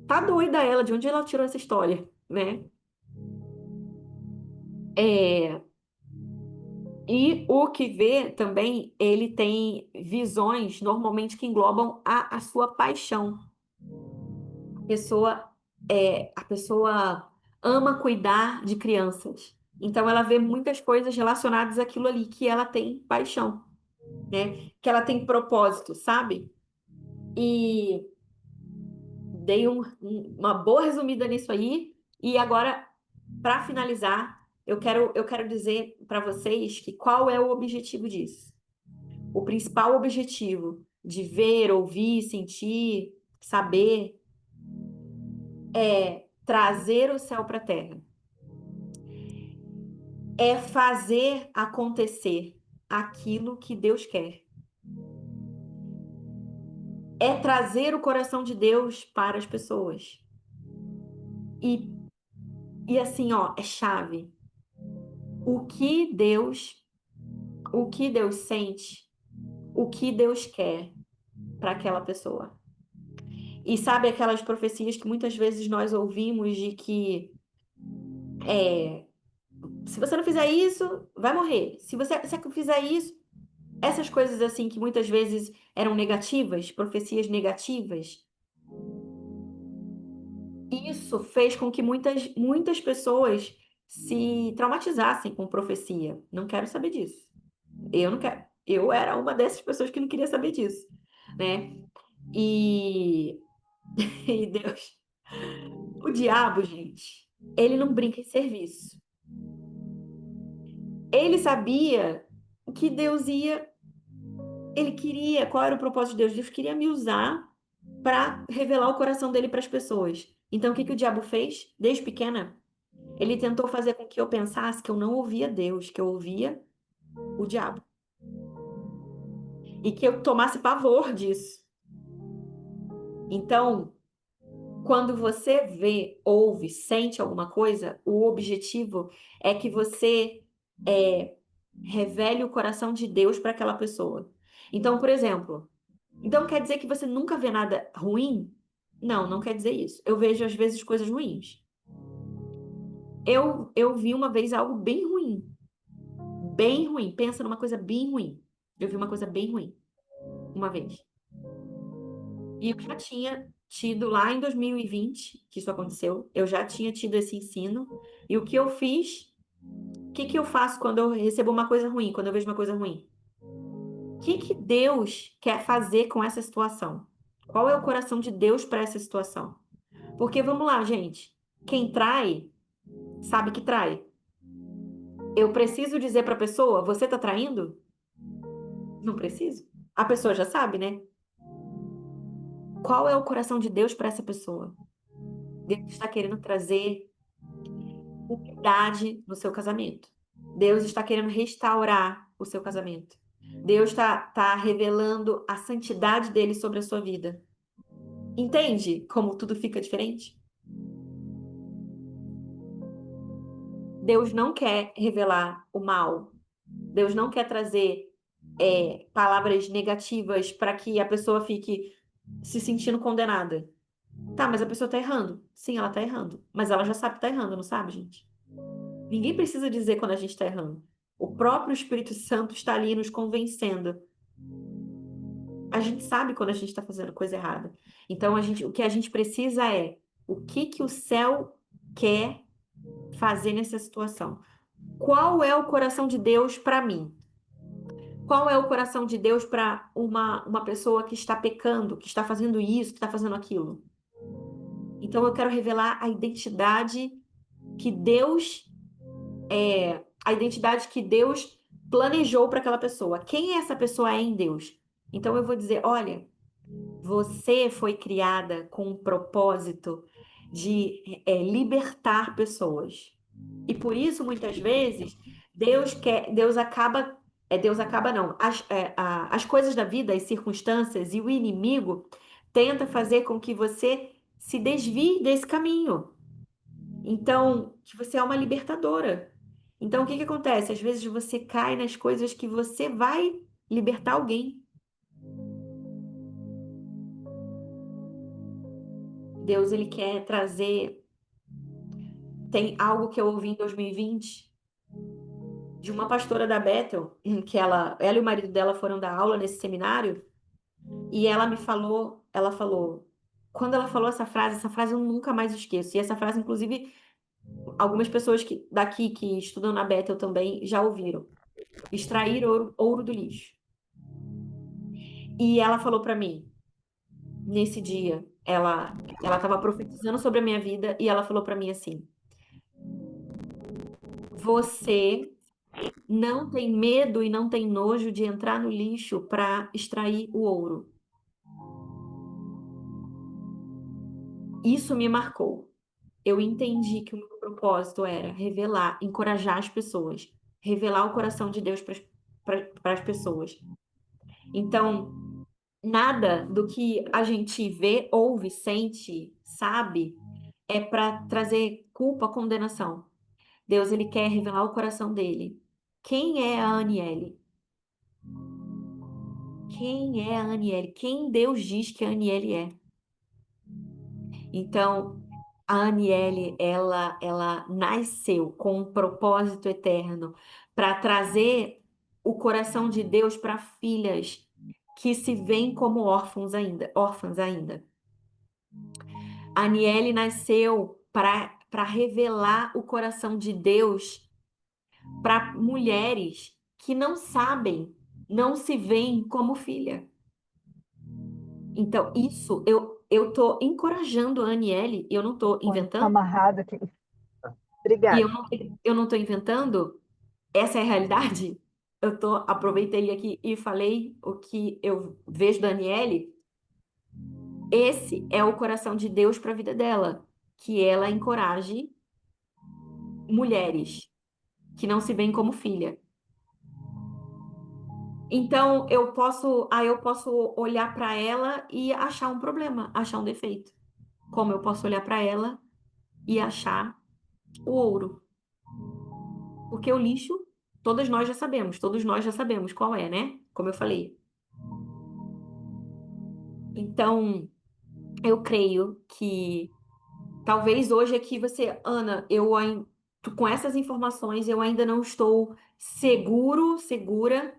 Tá doida ela, de onde ela tirou essa história, né? É, e o que vê também, ele tem visões normalmente que englobam a sua paixão. A pessoa ama cuidar de crianças. Então ela vê muitas coisas relacionadas àquilo ali que ela tem paixão, né? Que ela tem propósito, sabe? E dei uma boa resumida nisso aí. E agora, para finalizar, eu quero dizer para vocês que qual é o objetivo disso. O principal objetivo de ver, ouvir, sentir, saber é trazer o céu para a terra. É fazer acontecer aquilo que Deus quer. É trazer o coração de Deus para as pessoas. E, e assim, ó, é chave. O que Deus, o que Deus sente, o que Deus quer para aquela pessoa. E sabe aquelas profecias que muitas vezes nós ouvimos de que se você não fizer isso, vai morrer. Se você fizer isso, essas coisas assim que muitas vezes eram negativas, profecias negativas, isso fez com que muitas pessoas se traumatizassem com profecia. Não quero saber disso. Eu não quero. Eu era uma dessas pessoas que não queria saber disso, né? E, e Deus, o diabo, gente, ele não brinca em serviço. Ele sabia o que Deus ia, ele queria, qual era o propósito de Deus? Deus queria me usar para revelar o coração dele para as pessoas. Então, o que o diabo fez? Desde pequena, ele tentou fazer com que eu pensasse que eu não ouvia Deus, que eu ouvia o diabo. E que eu tomasse pavor disso. Então, quando você vê, ouve, sente alguma coisa, o objetivo é que você revele o coração de Deus para aquela pessoa. Então, por exemplo, então quer dizer que você nunca vê nada ruim? Não, não quer dizer isso. Eu vejo às vezes coisas ruins. Eu vi uma vez algo bem ruim. Bem ruim. Pensa numa coisa bem ruim. Eu vi uma coisa bem ruim uma vez. E eu já tinha tido lá em 2020 que isso aconteceu. Eu já tinha tido esse ensino. E o que eu fiz? O que que eu faço quando eu recebo uma coisa ruim, quando eu vejo uma coisa ruim? O que que Deus quer fazer com essa situação? Qual é o coração de Deus para essa situação? Porque vamos lá, gente. Quem trai, sabe que trai. Eu preciso dizer para a pessoa, você tá traindo? Não preciso. A pessoa já sabe, né? Qual é o coração de Deus para essa pessoa? Deus está querendo trazer unidade no seu casamento. Deus está querendo restaurar o seu casamento. Deus está revelando a santidade dele sobre a sua vida. Entende como tudo fica diferente? Deus não quer revelar o mal. Deus não quer trazer palavras negativas para que a pessoa fique se sentindo condenada. Tá, mas a pessoa tá errando. Sim, ela tá errando. Mas ela já sabe que tá errando, não sabe, gente? Ninguém precisa dizer quando a gente tá errando. O próprio Espírito Santo está ali nos convencendo. A gente sabe quando a gente está fazendo coisa errada. Então, o que a gente precisa é o que que o céu quer fazer nessa situação. Qual é o coração de Deus para mim? Qual é o coração de Deus para uma pessoa que está pecando, que está fazendo isso, que está fazendo aquilo? Então, eu quero revelar que Deus, a identidade que Deus planejou para aquela pessoa. Quem essa pessoa é em Deus? Então, eu vou dizer: olha, você foi criada com um propósito de libertar pessoas. E por isso, muitas vezes, Deus acaba não, as coisas da vida, as circunstâncias e o inimigo tenta fazer com que você se desvie desse caminho. Então, que você é uma libertadora. Então, o que que acontece? Às vezes você cai nas coisas que você vai libertar alguém. Deus, ele quer trazer. Tem algo que eu ouvi em 2020 de uma pastora da Bethel, que ela e o marido dela foram dar aula nesse seminário, e ela falou, quando ela falou essa frase eu nunca mais esqueço. E essa frase, inclusive, algumas pessoas daqui que estudam na Bethel também já ouviram. Extrair ouro do lixo. E ela falou para mim: nesse dia, ela estava profetizando sobre a minha vida e ela falou para mim assim: você não tem medo e não tem nojo de entrar no lixo para extrair o ouro. Isso me marcou. Eu entendi que o meu propósito era revelar, encorajar as pessoas, revelar o coração de Deus para as pessoas. Então, nada do que a gente vê, ouve, sente, sabe, é para trazer culpa, condenação. Deus, ele quer revelar o coração dele. Quem é a Aniele? Quem é a Aniele? Quem Deus diz que a Aniele é? Então, a Aniele, ela nasceu com um propósito eterno para trazer o coração de Deus para filhas que se veem como órfãs ainda. A Aniele nasceu para revelar o coração de Deus para mulheres que não sabem, não se veem como filha. Então, isso eu tô encorajando a Aniele, eu não tô Põe inventando, amarrado aqui. e Obrigada. eu não tô inventando, essa é a realidade. Aproveitei aqui e falei o que eu vejo da Aniele. Esse é o coração de Deus para a vida dela, que ela encoraje mulheres que não se veem como filha. Então, eu posso olhar para ela e achar um problema, achar um defeito. Como eu posso olhar para ela e achar o ouro? Porque o lixo, todos nós já sabemos qual é, né? Como eu falei. Então, eu creio que talvez hoje aqui você, Ana, com essas informações eu ainda não estou segura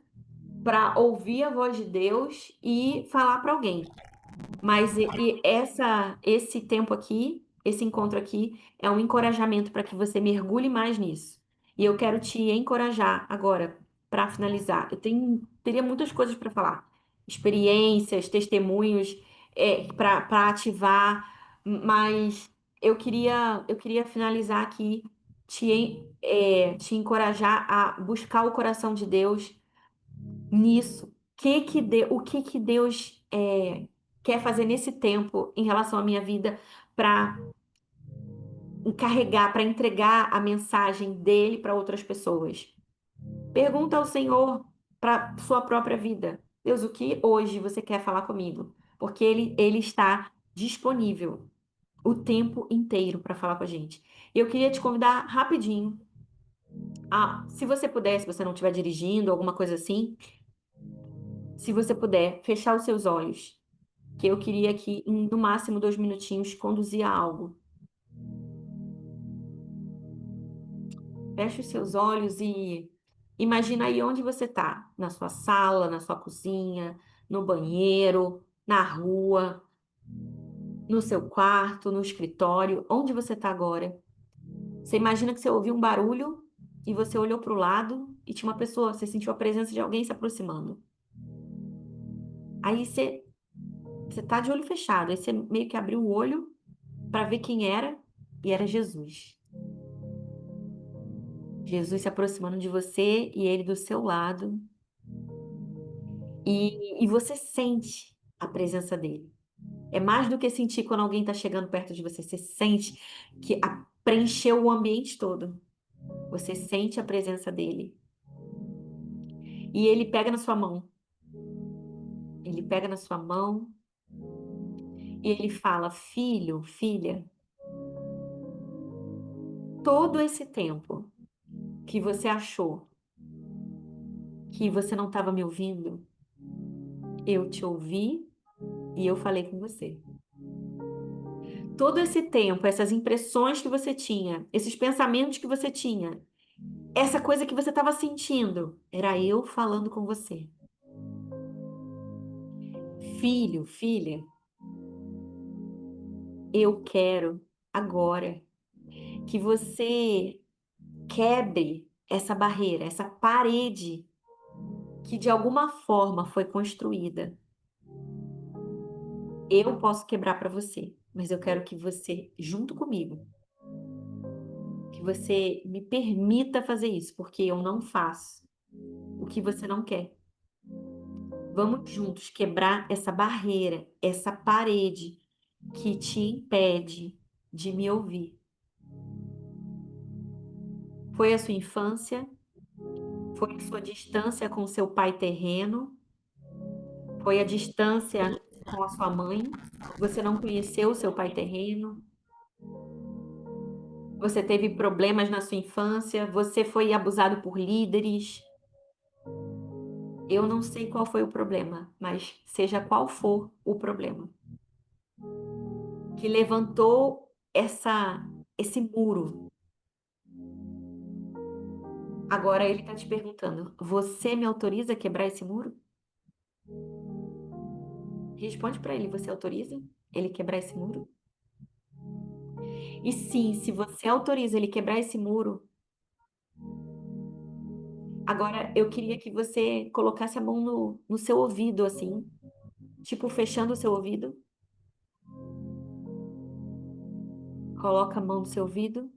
para ouvir a voz de Deus e falar para alguém. Mas esse tempo aqui, esse encontro aqui, é um encorajamento para que você mergulhe mais nisso. E eu quero te encorajar agora, para finalizar. Teria muitas coisas para falar, experiências, testemunhos, para ativar, mas eu queria finalizar aqui, te encorajar a buscar o coração de Deus nisso. O que que Deus quer fazer nesse tempo em relação à minha vida para encarregar, para entregar a mensagem dele para outras pessoas? Pergunta ao Senhor para sua própria vida. Deus, o que hoje você quer falar comigo? Porque ele está disponível o tempo inteiro para falar com a gente. E eu queria te convidar rapidinho se você puder, se você não estiver dirigindo, alguma coisa assim, se você puder, fechar os seus olhos, que eu queria aqui, em no máximo 2 minutinhos, conduzir a algo. Feche os seus olhos e imagina aí onde você está, na sua sala, na sua cozinha, no banheiro, na rua, no seu quarto, no escritório, onde você está agora. Você imagina que você ouviu um barulho e você olhou para o lado e tinha uma pessoa, você sentiu a presença de alguém se aproximando. Aí você tá de olho fechado, aí você meio que abriu o olho para ver quem era e era Jesus. Jesus se aproximando de você e ele do seu lado, e você sente a presença dele. É mais do que sentir quando alguém está chegando perto de você, você sente que preencheu o ambiente todo. Você sente a presença dele. E ele pega na sua mão. Ele pega na sua mão e ele fala: Filho, filha, todo esse tempo que você achou que você não estava me ouvindo, eu te ouvi e eu falei com você. Todo esse tempo, essas impressões que você tinha, esses pensamentos que você tinha, essa coisa que você estava sentindo, era eu falando com você. Filho, filha, eu quero agora que você quebre essa barreira, essa parede que de alguma forma foi construída. Eu posso quebrar para você, mas eu quero que você, junto comigo, que você me permita fazer isso, porque eu não faço o que você não quer. Vamos juntos quebrar essa barreira, essa parede que te impede de me ouvir. Foi a sua infância? Foi a sua distância com seu pai terreno? Foi a distância com a sua mãe? Você não conheceu o seu pai terreno? Você teve problemas na sua infância? Você foi abusado por líderes? Eu não sei qual foi o problema, mas seja qual for o problema que levantou esse muro. Agora ele está te perguntando: você me autoriza a quebrar esse muro? Responde para ele: você autoriza ele quebrar esse muro? E sim, se você autoriza ele quebrar esse muro, agora eu queria que você colocasse a mão no seu ouvido, assim, tipo fechando o seu ouvido. Coloca a mão no seu ouvido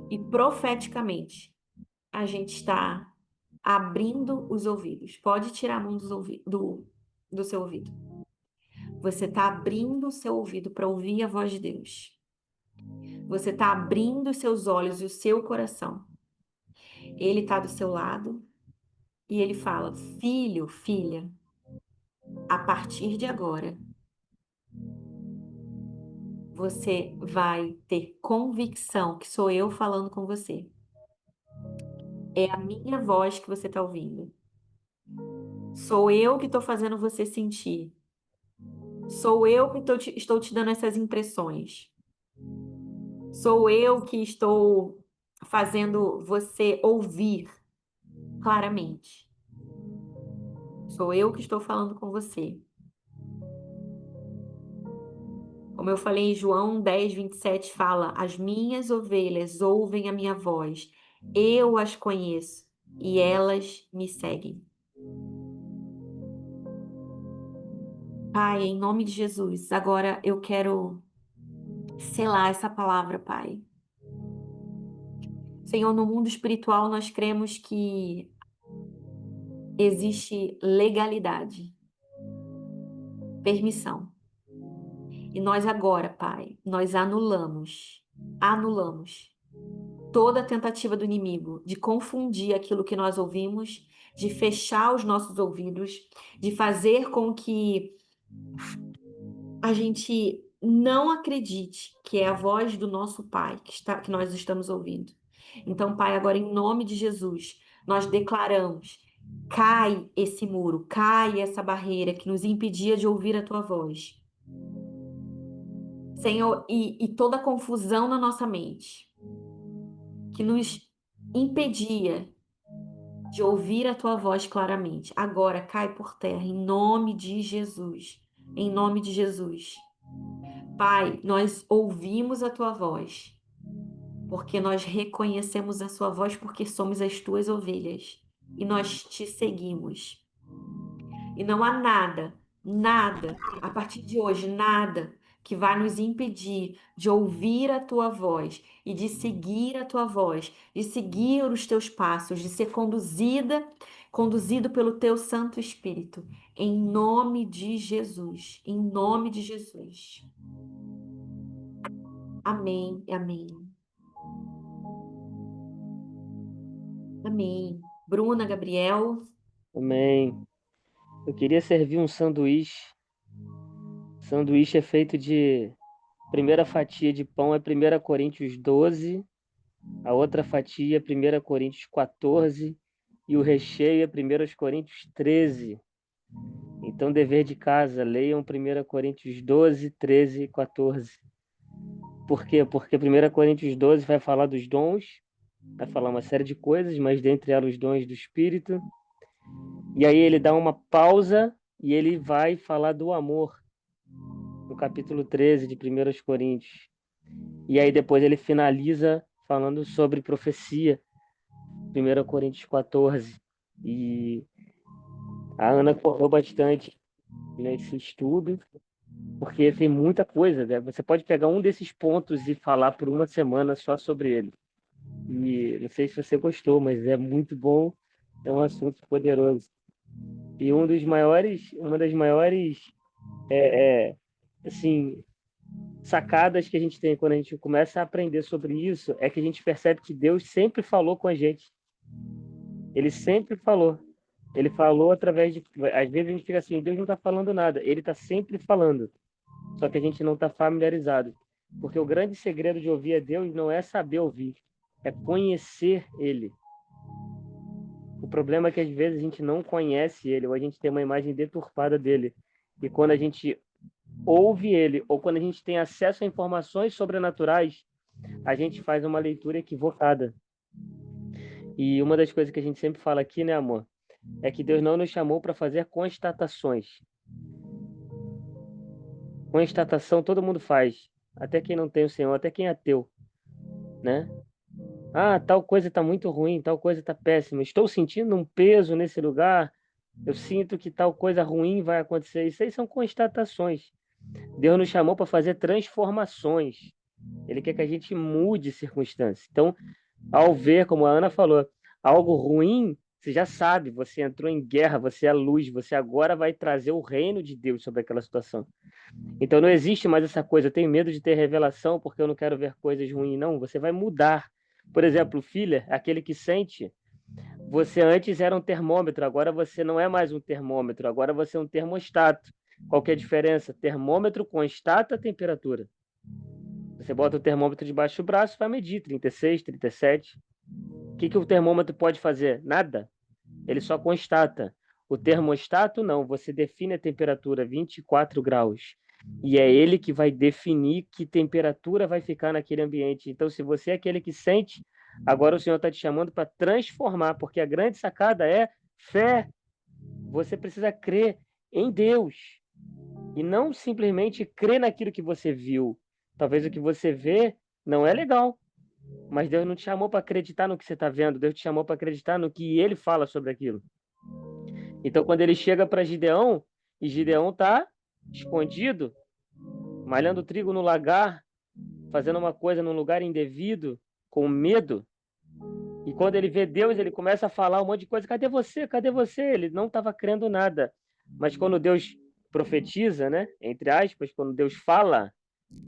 e profeticamente a gente está abrindo os ouvidos. Pode tirar a mão do seu ouvido. Você está abrindo o seu ouvido para ouvir a voz de Deus. Você está abrindo os seus olhos e o seu coração. Ele está do seu lado e ele fala: filho, filha, a partir de agora, você vai ter convicção que sou eu falando com você. É a minha voz que você está ouvindo. Sou eu que estou fazendo você sentir. Sou eu que estou te dando essas impressões. Sou eu que estou fazendo você ouvir claramente. Sou eu que estou falando com você. Como eu falei em João 10:27 fala: as minhas ovelhas ouvem a minha voz, eu as conheço e elas me seguem. Pai, em nome de Jesus, agora eu quero selar essa palavra, Pai. Senhor, no mundo espiritual nós cremos que existe legalidade, permissão. E nós agora, Pai, nós anulamos toda tentativa do inimigo de confundir aquilo que nós ouvimos, de fechar os nossos ouvidos, de fazer com que a gente não acredite que é a voz do nosso Pai que nós estamos ouvindo. Então, Pai, agora em nome de Jesus, nós declaramos: cai esse muro, cai essa barreira que nos impedia de ouvir a tua voz. Senhor, e toda confusão na nossa mente que nos impedia de ouvir a tua voz claramente, agora cai por terra, em nome de Jesus. Em nome de Jesus. Pai, nós ouvimos a tua voz, porque nós reconhecemos a sua voz, porque somos as tuas ovelhas e nós te seguimos. E não há nada, nada, a partir de hoje, nada que vai nos impedir de ouvir a tua voz e de seguir a tua voz, de seguir os teus passos, de ser conduzido pelo teu Santo Espírito, em nome de Jesus, em nome de Jesus. Amém, amém, amém. Bruna, Gabriel, Amém. Eu queria servir um sanduíche. Sanduíche é feito de... Primeira fatia de pão é 1 Coríntios 12, a outra fatia é 1 Coríntios 14 e o recheio é 1 Coríntios 13. Então, dever de casa, leiam 1 Coríntios 12, 13 e 14. Por quê? Porque 1 Coríntios 12 vai falar dos dons, vai falar uma série de coisas, mas dentre elas os dons do Espírito. E aí ele dá uma pausa e ele vai falar do amor, no capítulo 13 de 1 Coríntios. E aí depois ele finaliza falando sobre profecia, 1 Coríntios 14. E a Ana correu bastante nesse estudo, porque tem muita coisa, né? Você pode pegar um desses pontos e falar por uma semana só sobre ele. E não sei se você gostou, mas é muito bom, é um assunto poderoso. E uma das maiores, assim, sacadas que a gente tem quando a gente começa a aprender sobre isso é que a gente percebe que Deus sempre falou com a gente. Ele sempre falou. Ele falou através de. Às vezes a gente fica assim, Deus não está falando nada. Ele está sempre falando. Só que a gente não está familiarizado. Porque o grande segredo de ouvir a Deus não é saber ouvir, é conhecer Ele. O problema é que às vezes a gente não conhece Ele, ou a gente tem uma imagem deturpada dele. E quando a gente ouve Ele, ou quando a gente tem acesso a informações sobrenaturais, a gente faz uma leitura equivocada. E uma das coisas que a gente sempre fala aqui, né, amor, é que Deus não nos chamou para fazer constatações. Constatação todo mundo faz, até quem não tem o Senhor, até quem é ateu, né? Ah, tal coisa está muito ruim, tal coisa está péssima. Estou sentindo um peso nesse lugar. Eu sinto que tal coisa ruim vai acontecer. Isso aí são constatações. Deus nos chamou para fazer transformações. Ele quer que a gente mude circunstâncias. Então, ao ver, como a Ana falou, algo ruim, você já sabe, você entrou em guerra, você é luz, você agora vai trazer o reino de Deus sobre aquela situação. Então não existe mais essa coisa, eu tenho medo de ter revelação porque eu não quero ver coisas ruins. Não, você vai mudar. Por exemplo, filha, aquele que sente, você antes era um termômetro, agora você não é mais um termômetro, agora você é um termostato. Qual que é a diferença? Termômetro constata a temperatura. Você bota o termômetro debaixo do braço, vai medir 36, 37. O que o termômetro pode fazer? Nada. Ele só constata. O termostato, não. Você define a temperatura 24 graus. E é ele que vai definir que temperatura vai ficar naquele ambiente. Então, se você é aquele que sente, agora o Senhor está te chamando para transformar, porque a grande sacada é fé. Você precisa crer em Deus e não simplesmente crer naquilo que você viu. Talvez o que você vê não é legal, mas Deus não te chamou para acreditar no que você está vendo, Deus te chamou para acreditar no que ele fala sobre aquilo. Então, quando ele chega para Gideão, e Gideão está escondido, malhando trigo no lagar, fazendo uma coisa num lugar indevido, com medo, e quando ele vê Deus, ele começa a falar um monte de coisa: cadê você? Cadê você? Ele não estava crendo nada. Mas quando Deus profetiza, né? Entre aspas, quando Deus fala,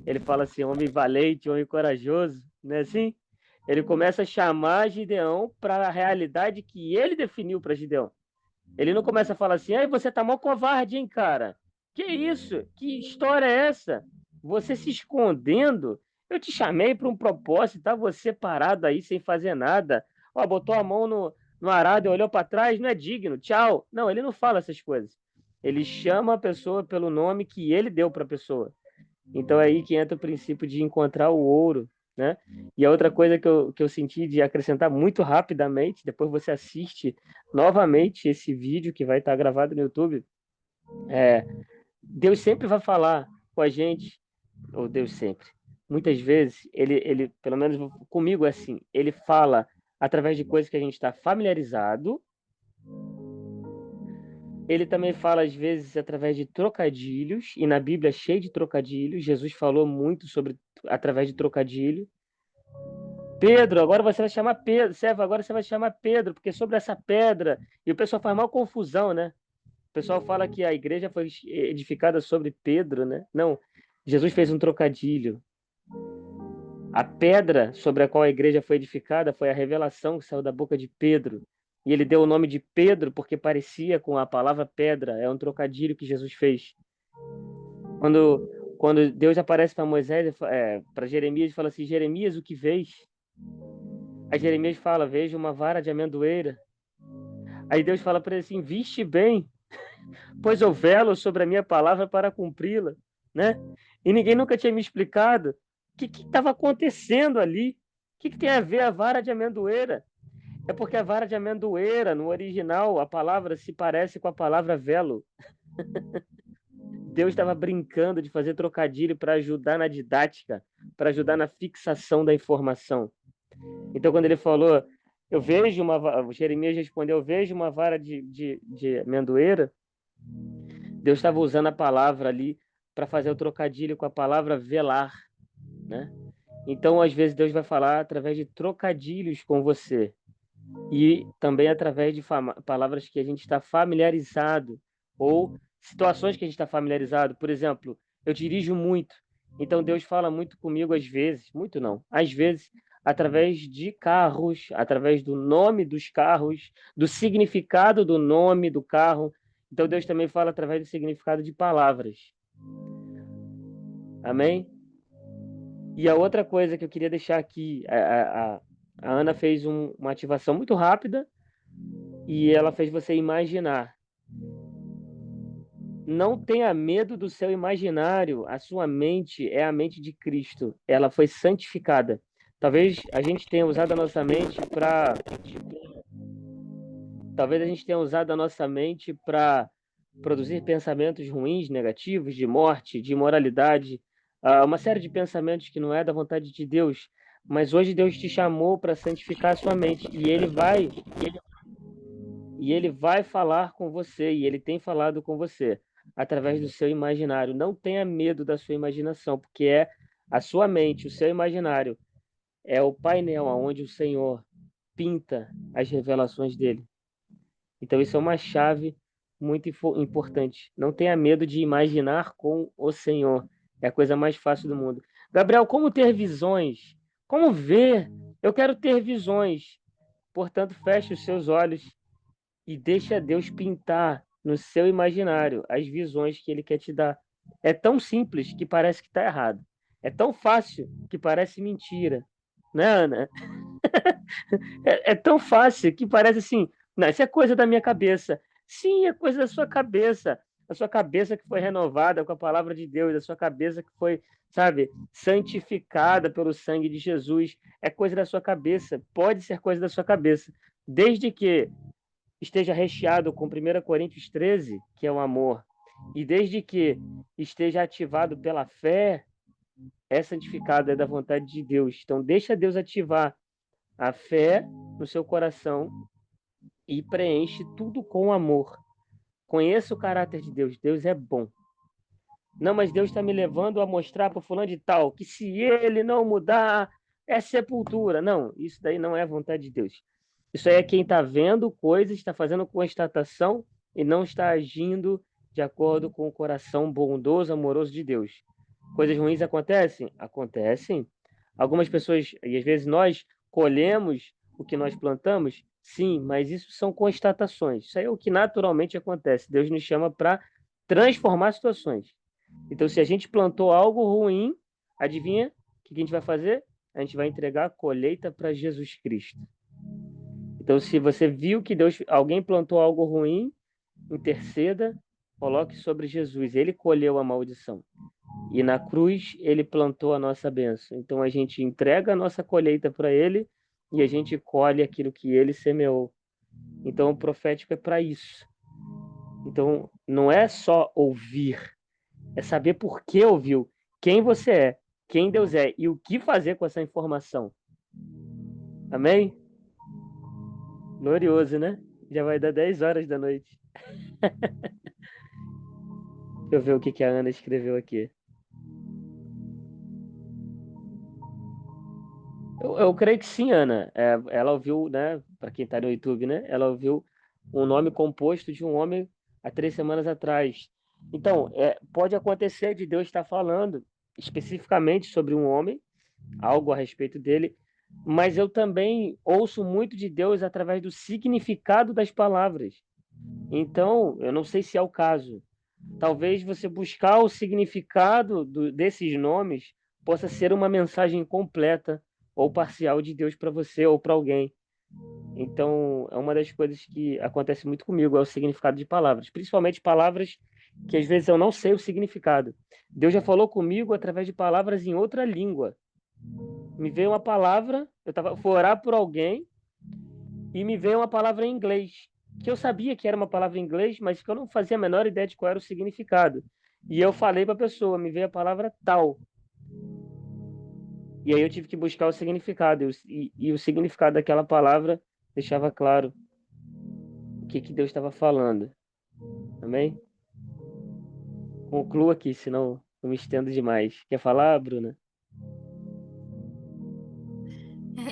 ele fala assim: homem valente, homem corajoso, não é assim? Ele começa a chamar Gideão para a realidade que ele definiu para Gideão. Ele não começa a falar assim: ai, você tá mó covarde, hein, cara? Que isso? Que história é essa? Você se escondendo? Eu te chamei para um propósito, tá você parado aí sem fazer nada. Ó, botou a mão no arado e olhou para trás, não é digno, tchau. Não, ele não fala essas coisas. Ele chama a pessoa pelo nome que ele deu para a pessoa. Então é aí que entra o princípio de encontrar o ouro, né? E a outra coisa que eu senti de acrescentar muito rapidamente, depois você assiste novamente esse vídeo que vai estar gravado no YouTube, é, Deus sempre vai falar com a gente, ou Deus sempre. Muitas vezes, ele, pelo menos comigo é assim, ele fala através de coisas que a gente está familiarizado. Ele também fala, às vezes, através de trocadilhos, e na Bíblia é cheio de trocadilhos. Jesus falou muito sobre através de trocadilho. Pedro, agora você vai chamar Pedro. Servo, agora você vai chamar Pedro, porque sobre essa pedra. E o pessoal faz mal confusão, né? O pessoal fala que a igreja foi edificada sobre Pedro, né? Não. Jesus fez um trocadilho. A pedra sobre a qual a igreja foi edificada foi a revelação que saiu da boca de Pedro. E ele deu o nome de Pedro porque parecia com a palavra pedra. É um trocadilho que Jesus fez. Quando Deus aparece para Moisés, para Jeremias, e fala assim: Jeremias, o que vês? Aí Jeremias fala: vejo uma vara de amendoeira. Aí Deus fala para ele assim: viste bem, pois eu velo sobre a minha palavra para cumpri-la, né? E ninguém nunca tinha me explicado o que estava acontecendo ali. O que tem a ver a vara de amendoeira? É porque a vara de amendoeira, no original, a palavra se parece com a palavra velo. Deus estava brincando de fazer trocadilho para ajudar na didática, para ajudar na fixação da informação. Então, quando ele falou, eu vejo uma. Jeremias respondeu: eu vejo uma vara de amendoeira. Deus estava usando a palavra ali para fazer o trocadilho com a palavra velar, né? Então, às vezes, Deus vai falar através de trocadilhos com você e também através de palavras que a gente está familiarizado ou situações que a gente está familiarizado. Por exemplo, eu dirijo muito, então Deus fala muito comigo às vezes, muito não, às vezes, através de carros, através do nome dos carros, do significado do nome do carro. Então Deus também fala através do significado de palavras. Amém? E a outra coisa que eu queria deixar aqui, a Ana fez uma ativação muito rápida e ela fez você imaginar. Não tenha medo do seu imaginário. A sua mente é a mente de Cristo. Ela foi santificada. Talvez a gente tenha usado a nossa mente para talvez a gente tenha usado a nossa mente para produzir pensamentos ruins, negativos, de morte, de imoralidade, uma série de pensamentos que não é da vontade de Deus. Mas hoje Deus te chamou para santificar a sua mente e ele vai falar com você e ele tem falado com você através do seu imaginário. Não tenha medo da sua imaginação, porque é a sua mente, o seu imaginário é o painel onde o Senhor pinta as revelações dele. Então, isso é uma chave muito importante. Não tenha medo de imaginar com o Senhor. É a coisa mais fácil do mundo. Gabriel, como ter visões? Como ver? Eu quero ter visões. Portanto, feche os seus olhos e deixa Deus pintar no seu imaginário as visões que Ele quer te dar. É tão simples que parece que está errado. É tão fácil que parece mentira. Né, Ana? É tão fácil que parece assim, não, isso é coisa da minha cabeça. Sim, é coisa da sua cabeça. A sua cabeça que foi renovada com a palavra de Deus, a sua cabeça que foi, sabe, santificada pelo sangue de Jesus. É coisa da sua cabeça. Pode ser coisa da sua cabeça. Desde que esteja recheado com 1 Coríntios 13, que é o amor, e desde que esteja ativado pela fé, é santificado, é da vontade de Deus. Então, deixa Deus ativar a fé no seu coração e preenche tudo com amor. Conheça o caráter de Deus. Deus é bom. Não, mas Deus está me levando a mostrar para o fulano de tal que se ele não mudar, é sepultura. Não, isso daí não é a vontade de Deus. Isso aí é quem está vendo coisas, está fazendo constatação e não está agindo de acordo com o coração bondoso, amoroso de Deus. Coisas ruins acontecem? Acontecem. Algumas pessoas, e às vezes nós colhemos o que nós plantamos, sim, mas isso são constatações. Isso aí é o que naturalmente acontece. Deus nos chama para transformar situações. Então, se a gente plantou algo ruim, adivinha o que a gente vai fazer? A gente vai entregar a colheita para Jesus Cristo. Então, se você viu que alguém plantou algo ruim, interceda, coloque sobre Jesus. Ele colheu a maldição. E na cruz ele plantou a nossa bênção. Então a gente entrega a nossa colheita para ele e a gente colhe aquilo que ele semeou. Então o profético é para isso. Então não é só ouvir, é saber por que ouviu, quem você é, quem Deus é e o que fazer com essa informação. Amém? Glorioso, né? Já vai dar 10 horas da noite. Deixa eu ver o que a Ana escreveu aqui. Eu creio que sim, Ana. Ela ouviu, né? Para quem está no YouTube, né? Ela ouviu um nome composto de um homem há 3 semanas atrás. Então, pode acontecer de Deus estar falando especificamente sobre um homem, algo a respeito dele, mas eu também ouço muito de Deus através do significado das palavras. Então, eu não sei se é o caso. Talvez você buscar o significado desses nomes possa ser uma mensagem completa ou parcial de Deus para você ou para alguém. Então, é uma das coisas que acontece muito comigo, é o significado de palavras, principalmente palavras que às vezes eu não sei o significado. Deus já falou comigo através de palavras em outra língua. Me veio uma palavra, fui orar por alguém e me veio uma palavra em inglês, que eu sabia que era uma palavra em inglês, mas que eu não fazia a menor ideia de qual era o significado. E eu falei para a pessoa, me veio a palavra tal. E aí eu tive que buscar o significado. E o significado daquela palavra deixava claro o que Deus estava falando. Amém? conclua aqui, senão eu me estendo demais. Quer falar, Bruna?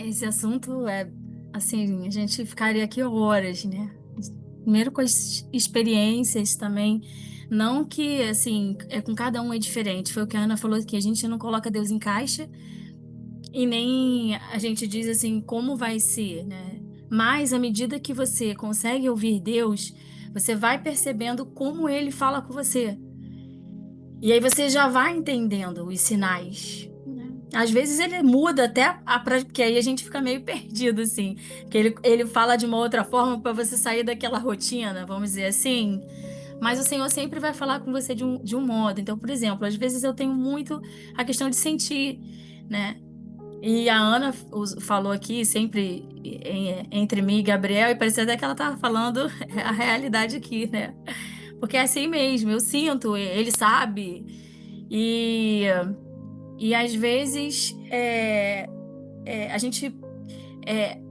Esse assunto é, assim, a gente ficaria aqui horas, né? Primeiro com as experiências também, não que, assim, é com cada um é diferente. Foi o que a Ana falou, que a gente não coloca Deus em caixa e nem a gente diz, assim, como vai ser, né? Mas à medida que você consegue ouvir Deus, você vai percebendo como Ele fala com você. E aí você já vai entendendo os sinais, né? Às vezes ele muda até porque aí a gente fica meio perdido, assim. Que ele fala de uma outra forma para você sair daquela rotina, vamos dizer assim. Mas o Senhor sempre vai falar com você de um modo. Então, por exemplo, às vezes eu tenho muito a questão de sentir, né? E a Ana falou aqui sempre entre mim e Gabriel, e parecia até que ela estava falando a realidade aqui, né? Porque é assim mesmo, eu sinto, ele sabe. E, e às vezes a gente é,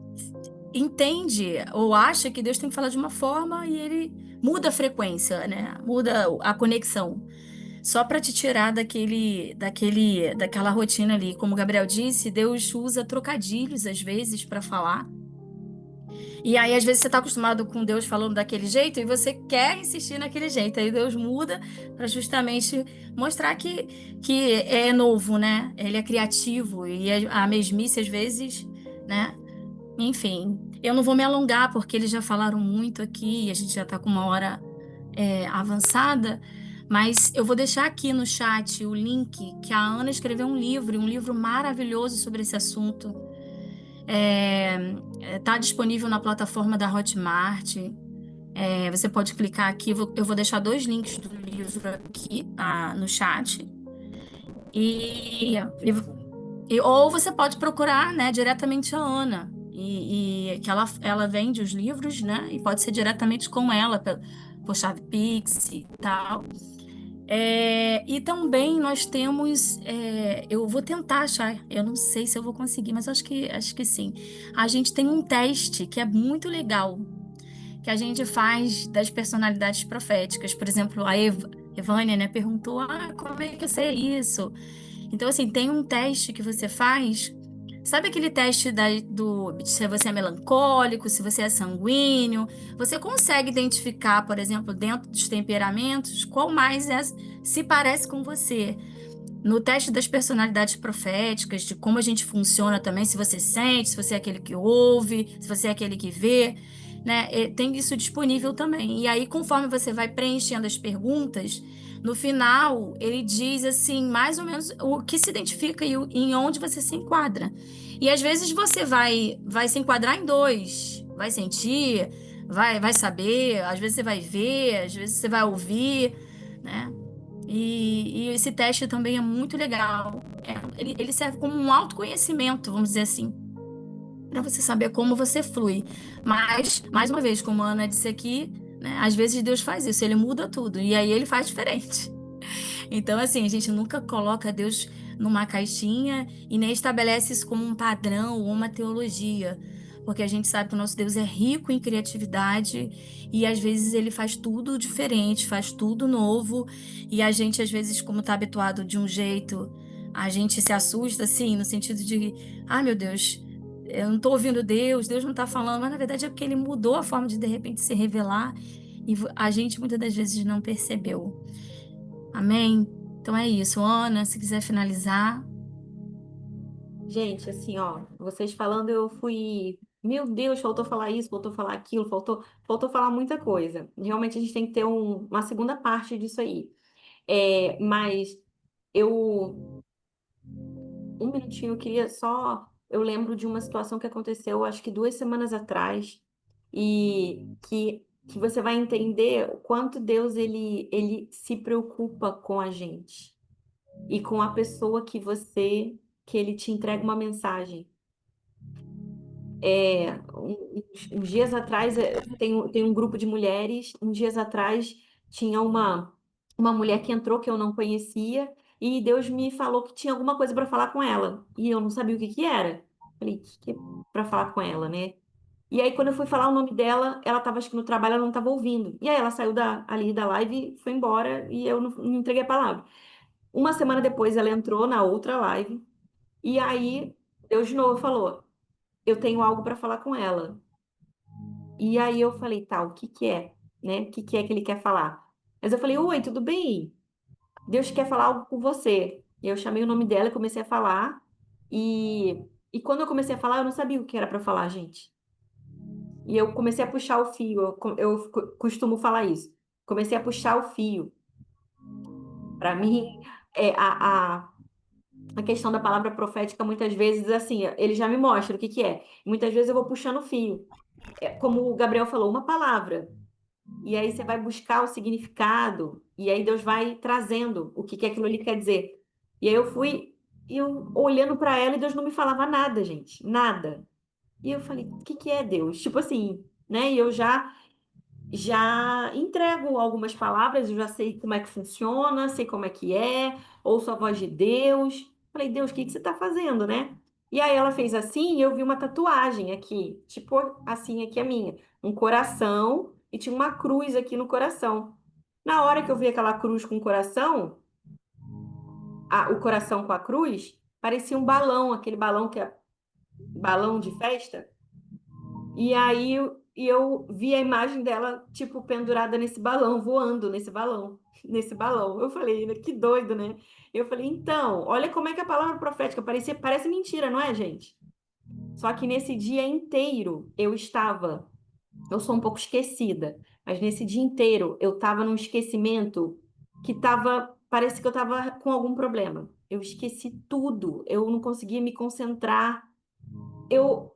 entende ou acha que Deus tem que falar de uma forma e ele muda a frequência, né? Muda a conexão. Só para te tirar daquela rotina ali. Como o Gabriel disse, Deus usa trocadilhos às vezes para falar. E aí, às vezes, você está acostumado com Deus falando daquele jeito e você quer insistir naquele jeito. Aí Deus muda para justamente mostrar que é novo, né? Ele é criativo e a mesmice, às vezes, né? Enfim, eu não vou me alongar porque eles já falaram muito aqui e a gente já está com uma hora avançada. Mas eu vou deixar aqui no chat o link que a Ana escreveu um livro maravilhoso sobre esse assunto. Está disponível na plataforma da Hotmart. Você pode clicar aqui. Eu vou deixar dois links do livro aqui no chat. E, ou você pode procurar, né, diretamente a Ana. E que ela vende os livros, né? E pode ser diretamente com ela, por chave Pix e tal. E também nós temos, eu vou tentar achar, eu não sei se eu vou conseguir, mas acho que sim. A gente tem um teste que é muito legal, que a gente faz das personalidades proféticas. Por exemplo, a Evânia, né, perguntou, como é que eu sei isso? Então, assim, tem um teste que você faz. Sabe aquele teste se você é melancólico, se você é sanguíneo? Você consegue identificar, por exemplo, dentro dos temperamentos, qual mais se parece com você. No teste das personalidades proféticas, de como a gente funciona também, se você sente, se você é aquele que ouve, se você é aquele que vê, né? Tem isso disponível também. E aí, conforme você vai preenchendo as perguntas, no final ele diz assim, mais ou menos o que se identifica e em onde você se enquadra. E às vezes você vai se enquadrar em dois, vai sentir, vai saber, às vezes você vai ver, às vezes você vai ouvir, né? E esse teste também é muito legal. Ele serve como um autoconhecimento, vamos dizer assim, para você saber como você flui. Mas, mais uma vez, como a Ana disse aqui, né, às vezes Deus faz isso, ele muda tudo, e aí ele faz diferente. Então, assim, a gente nunca coloca Deus numa caixinha e nem estabelece isso como um padrão ou uma teologia, porque a gente sabe que o nosso Deus é rico em criatividade e às vezes ele faz tudo diferente, faz tudo novo, e a gente, às vezes, como está habituado de um jeito, a gente se assusta, assim, no sentido de, meu Deus. Eu não estou ouvindo Deus, Deus não está falando, mas na verdade é porque ele mudou a forma de repente se revelar e a gente muitas das vezes não percebeu. Amém? Então é isso. Ana, se quiser finalizar. Gente, assim, ó, vocês falando, eu fui. Meu Deus, faltou falar isso, faltou falar aquilo, faltou falar muita coisa. Realmente a gente tem que ter uma segunda parte disso aí. Mas eu. Um minutinho, eu queria só. Eu lembro de uma situação que aconteceu, acho que 2 semanas atrás, e que você vai entender o quanto Deus ele se preocupa com a gente e com a pessoa que ele te entrega uma mensagem. Uns dias atrás, tem um grupo de mulheres, uns dias atrás tinha uma mulher que entrou que eu não conhecia, e Deus me falou que tinha alguma coisa para falar com ela, e eu não sabia o que que era. Falei, o que que é para falar com ela, né? E aí, quando eu fui falar o nome dela, ela estava, acho que no trabalho, ela não estava ouvindo. E aí, ela saiu ali da live, foi embora e eu não entreguei a palavra. Uma semana depois, ela entrou na outra live. E aí, Deus de novo falou: eu tenho algo para falar com ela. E aí, eu falei: tá, o que que é? Né? O que que é que ele quer falar? Mas eu falei: oi, tudo bem? Deus quer falar algo com você. E eu chamei o nome dela e comecei a falar. E quando eu comecei a falar, eu não sabia o que era para falar, gente. E eu comecei a puxar o fio. Eu costumo falar isso. Comecei a puxar o fio. Para mim, é, a questão da palavra profética, muitas vezes, assim, ele já me mostra o que que é. Muitas vezes eu vou puxando o fio. É, como o Gabriel falou, uma palavra. E aí você vai buscar o significado. E aí Deus vai trazendo o que que aquilo ali quer dizer. E aí eu olhando para ela e Deus não me falava nada, gente. Nada. E eu falei, o que que é Deus? Tipo assim, né? E eu já entrego algumas palavras, eu já sei como é que funciona, sei como é que é, ouço a voz de Deus. Falei, Deus, o que que você está fazendo, né? E aí ela fez assim e eu vi uma tatuagem aqui, tipo assim, aqui a minha, um coração e tinha uma cruz aqui no coração. Na hora que eu vi aquela cruz com o coração, o coração com a cruz, parecia um balão, aquele balão que é balão de festa. E eu vi a imagem dela, tipo, pendurada nesse balão, voando nesse balão, nesse balão. Eu falei, que doido, né? Eu falei, então, olha como é que a palavra profética parece mentira, não é, gente? Só que nesse dia inteiro eu sou um pouco esquecida, mas nesse dia inteiro eu estava num esquecimento parece que eu estava com algum problema. Eu esqueci tudo, eu não conseguia me concentrar. Eu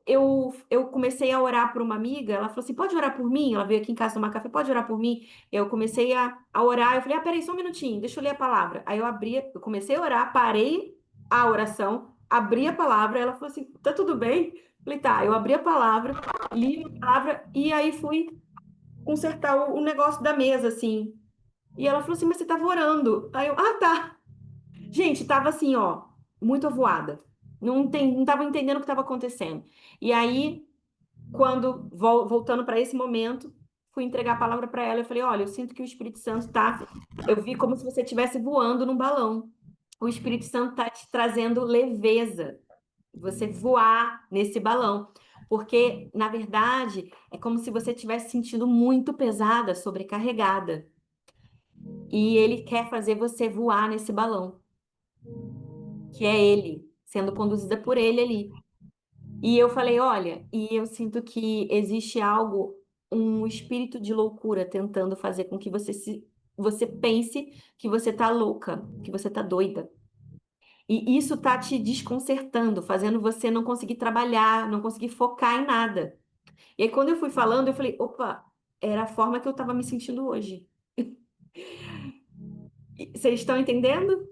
comecei a orar por uma amiga, ela falou assim, pode orar por mim? Ela veio aqui em casa tomar café, pode orar por mim? Eu comecei a orar, eu falei, peraí, só um minutinho, deixa eu ler a palavra. Aí eu comecei a orar, parei a oração, abri a palavra, ela falou assim, tá tudo bem? Eu falei, tá, eu abri a palavra, li a palavra, e aí fui consertar o negócio da mesa, assim. E ela falou assim, mas você tava orando. Aí eu, tá. Gente, tava assim, ó, muito avoada. Não tava entendendo o que estava acontecendo. E aí quando, voltando para esse momento, fui entregar a palavra para ela. Eu falei: olha, eu sinto que o Espírito Santo tá. Eu vi como se você estivesse voando num balão. O Espírito Santo está te trazendo leveza, você voar nesse balão. Porque, na verdade, é como se você estivesse sentindo muito pesada, sobrecarregada. E ele quer fazer você voar nesse balão, que é ele, sendo conduzida por ele ali. E eu falei, olha, e eu sinto que existe algo, um espírito de loucura tentando fazer com que você pense que você tá louca, que você tá doida. E isso tá te desconcertando, fazendo você não conseguir trabalhar, não conseguir focar em nada. E aí quando eu fui falando, eu falei, opa, era a forma que eu tava me sentindo hoje. Vocês estão entendendo?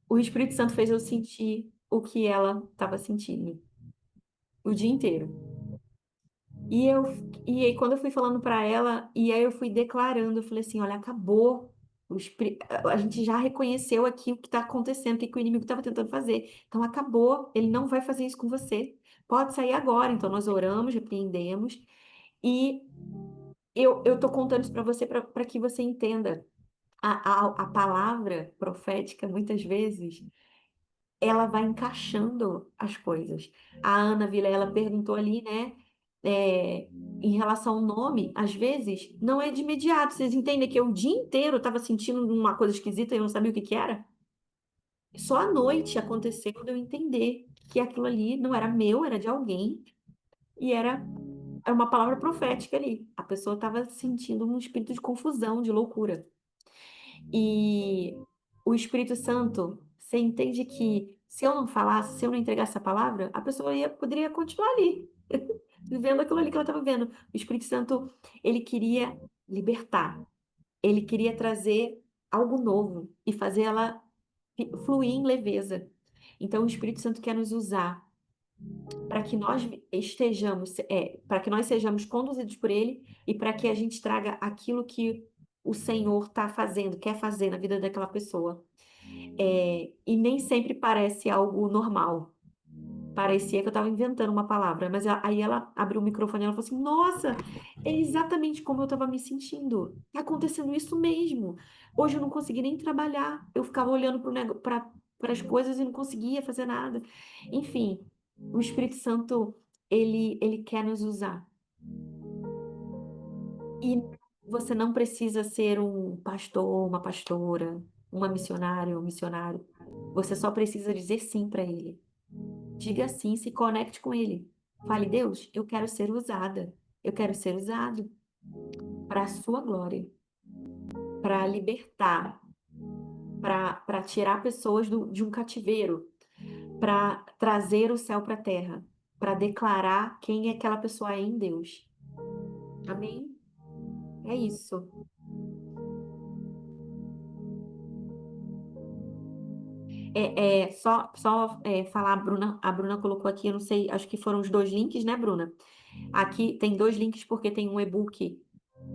O Espírito Santo fez eu sentir o que ela estava sentindo o dia inteiro. E eu, e aí quando eu fui falando para ela, e aí eu fui declarando, eu falei assim, olha, acabou. A gente já reconheceu aqui o que está acontecendo, o que que o inimigo estava tentando fazer. Então acabou, ele não vai fazer isso com você. Pode sair agora. Então nós oramos, repreendemos, e eu tô contando isso para você para que você entenda. A palavra profética, muitas vezes, ela vai encaixando as coisas. A Ana Vilela perguntou ali, né, em relação ao nome, às vezes não é de imediato. Vocês entendem que eu o dia inteiro estava sentindo uma coisa esquisita e eu não sabia o que que era? Só à noite aconteceu de eu entender que aquilo ali não era meu, era de alguém e era uma palavra profética ali. A pessoa estava sentindo um espírito de confusão, de loucura. E o Espírito Santo, você entende que se eu não falasse, se eu não entregasse a palavra, a pessoa poderia continuar ali, vivendo aquilo ali que ela estava vendo. O Espírito Santo, ele queria libertar, ele queria trazer algo novo e fazer ela fluir em leveza. Então, o Espírito Santo quer nos usar para que nós para que nós sejamos conduzidos por ele e para que a gente traga aquilo que o Senhor está fazendo, quer fazer na vida daquela pessoa. E nem sempre parece algo normal. Parecia que eu estava inventando uma palavra, mas aí ela abriu o microfone e ela falou assim: Nossa, é exatamente como eu estava me sentindo. Tá acontecendo isso mesmo. Hoje eu não consegui nem trabalhar. Eu ficava olhando para as coisas e não conseguia fazer nada. Enfim, o Espírito Santo, ele quer nos usar. E você não precisa ser um pastor, uma pastora, uma missionária, um missionário. Você só precisa dizer sim para ele. Diga sim, se conecte com ele. Fale, Deus, eu quero ser usada. Eu quero ser usado para a sua glória, para libertar, para tirar pessoas de um cativeiro, para trazer o céu para a terra, para declarar quem aquela pessoa é em Deus. Amém? É isso. Falar, a Bruna colocou aqui, eu não sei, acho que foram os 2 links, né, Bruna? Aqui tem 2 links porque tem um e-book,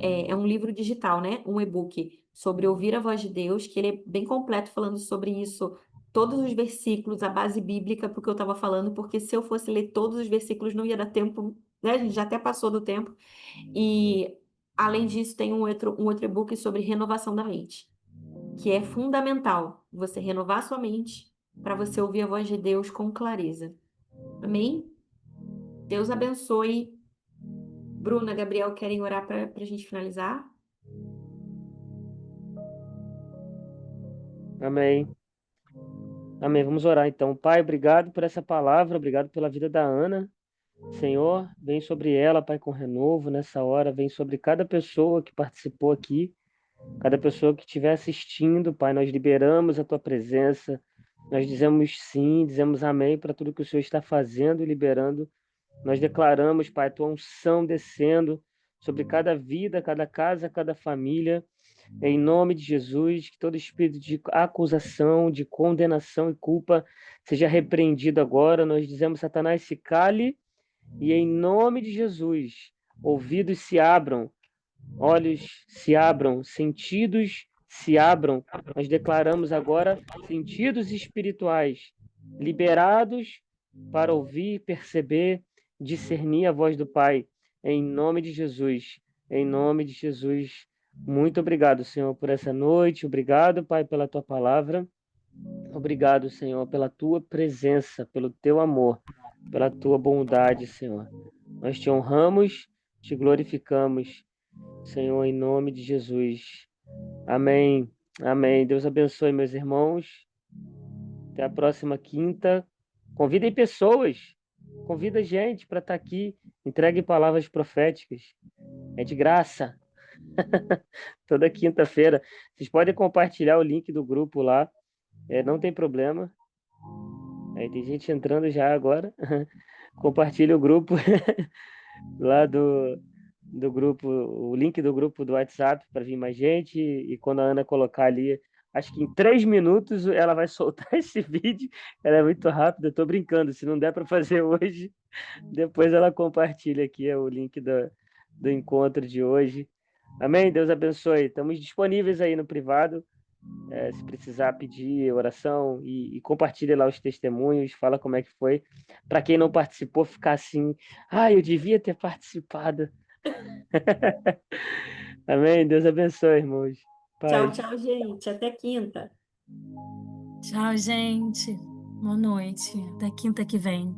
é um livro digital, né? Um e-book sobre ouvir a voz de Deus, que ele é bem completo falando sobre isso, todos os versículos, a base bíblica, porque eu estava falando, porque se eu fosse ler todos os versículos não ia dar tempo, né? A gente já até passou do tempo. E além disso, tem um outro e-book sobre renovação da mente, que é fundamental você renovar sua mente para você ouvir a voz de Deus com clareza. Amém? Deus abençoe. Bruna, Gabriel, querem orar para a gente finalizar? Amém. Amém. Vamos orar então. Pai, obrigado por essa palavra, obrigado pela vida da Ana. Senhor, vem sobre ela, Pai, com renovo nessa hora, vem sobre cada pessoa que participou aqui, cada pessoa que estiver assistindo, Pai, nós liberamos a tua presença, nós dizemos sim, dizemos amém para tudo que o Senhor está fazendo e liberando. Nós declaramos, Pai, a tua unção descendo sobre cada vida, cada casa, cada família. Em nome de Jesus, que todo espírito de acusação, de condenação e culpa seja repreendido agora. Nós dizemos, Satanás, se cale, e em nome de Jesus, ouvidos se abram, olhos se abram, sentidos se abram. Nós declaramos agora sentidos espirituais liberados para ouvir, perceber, discernir a voz do Pai. Em nome de Jesus. Em nome de Jesus. Muito obrigado, Senhor, por essa noite. Obrigado, Pai, pela tua palavra. Obrigado, Senhor, pela tua presença, pelo teu amor, pela tua bondade, Senhor. Nós te honramos, te glorificamos, Senhor, em nome de Jesus. Amém. Amém. Deus abençoe, meus irmãos. Até a próxima quinta. Convidem pessoas. Convida gente para estar aqui. Entregue palavras proféticas. É de graça. Toda quinta-feira. Vocês podem compartilhar o link do grupo lá. Não tem problema. Aí tem gente entrando já agora. Compartilha o grupo lá do grupo, o link do grupo do WhatsApp para vir mais gente. E quando a Ana colocar ali, acho que em 3 minutos ela vai soltar esse vídeo. Ela é muito rápida, eu tô brincando. Se não der para fazer hoje, depois ela compartilha aqui o link do encontro de hoje. Amém? Deus abençoe. Estamos disponíveis aí no privado. Se precisar pedir oração e compartilha lá os testemunhos, fala como é que foi. Para quem não participou, ficar assim, eu devia ter participado. Amém? Deus abençoe, irmãos. Tchau, Paz. tchau, gente. Até quinta. Tchau, gente. Boa noite. Até quinta que vem.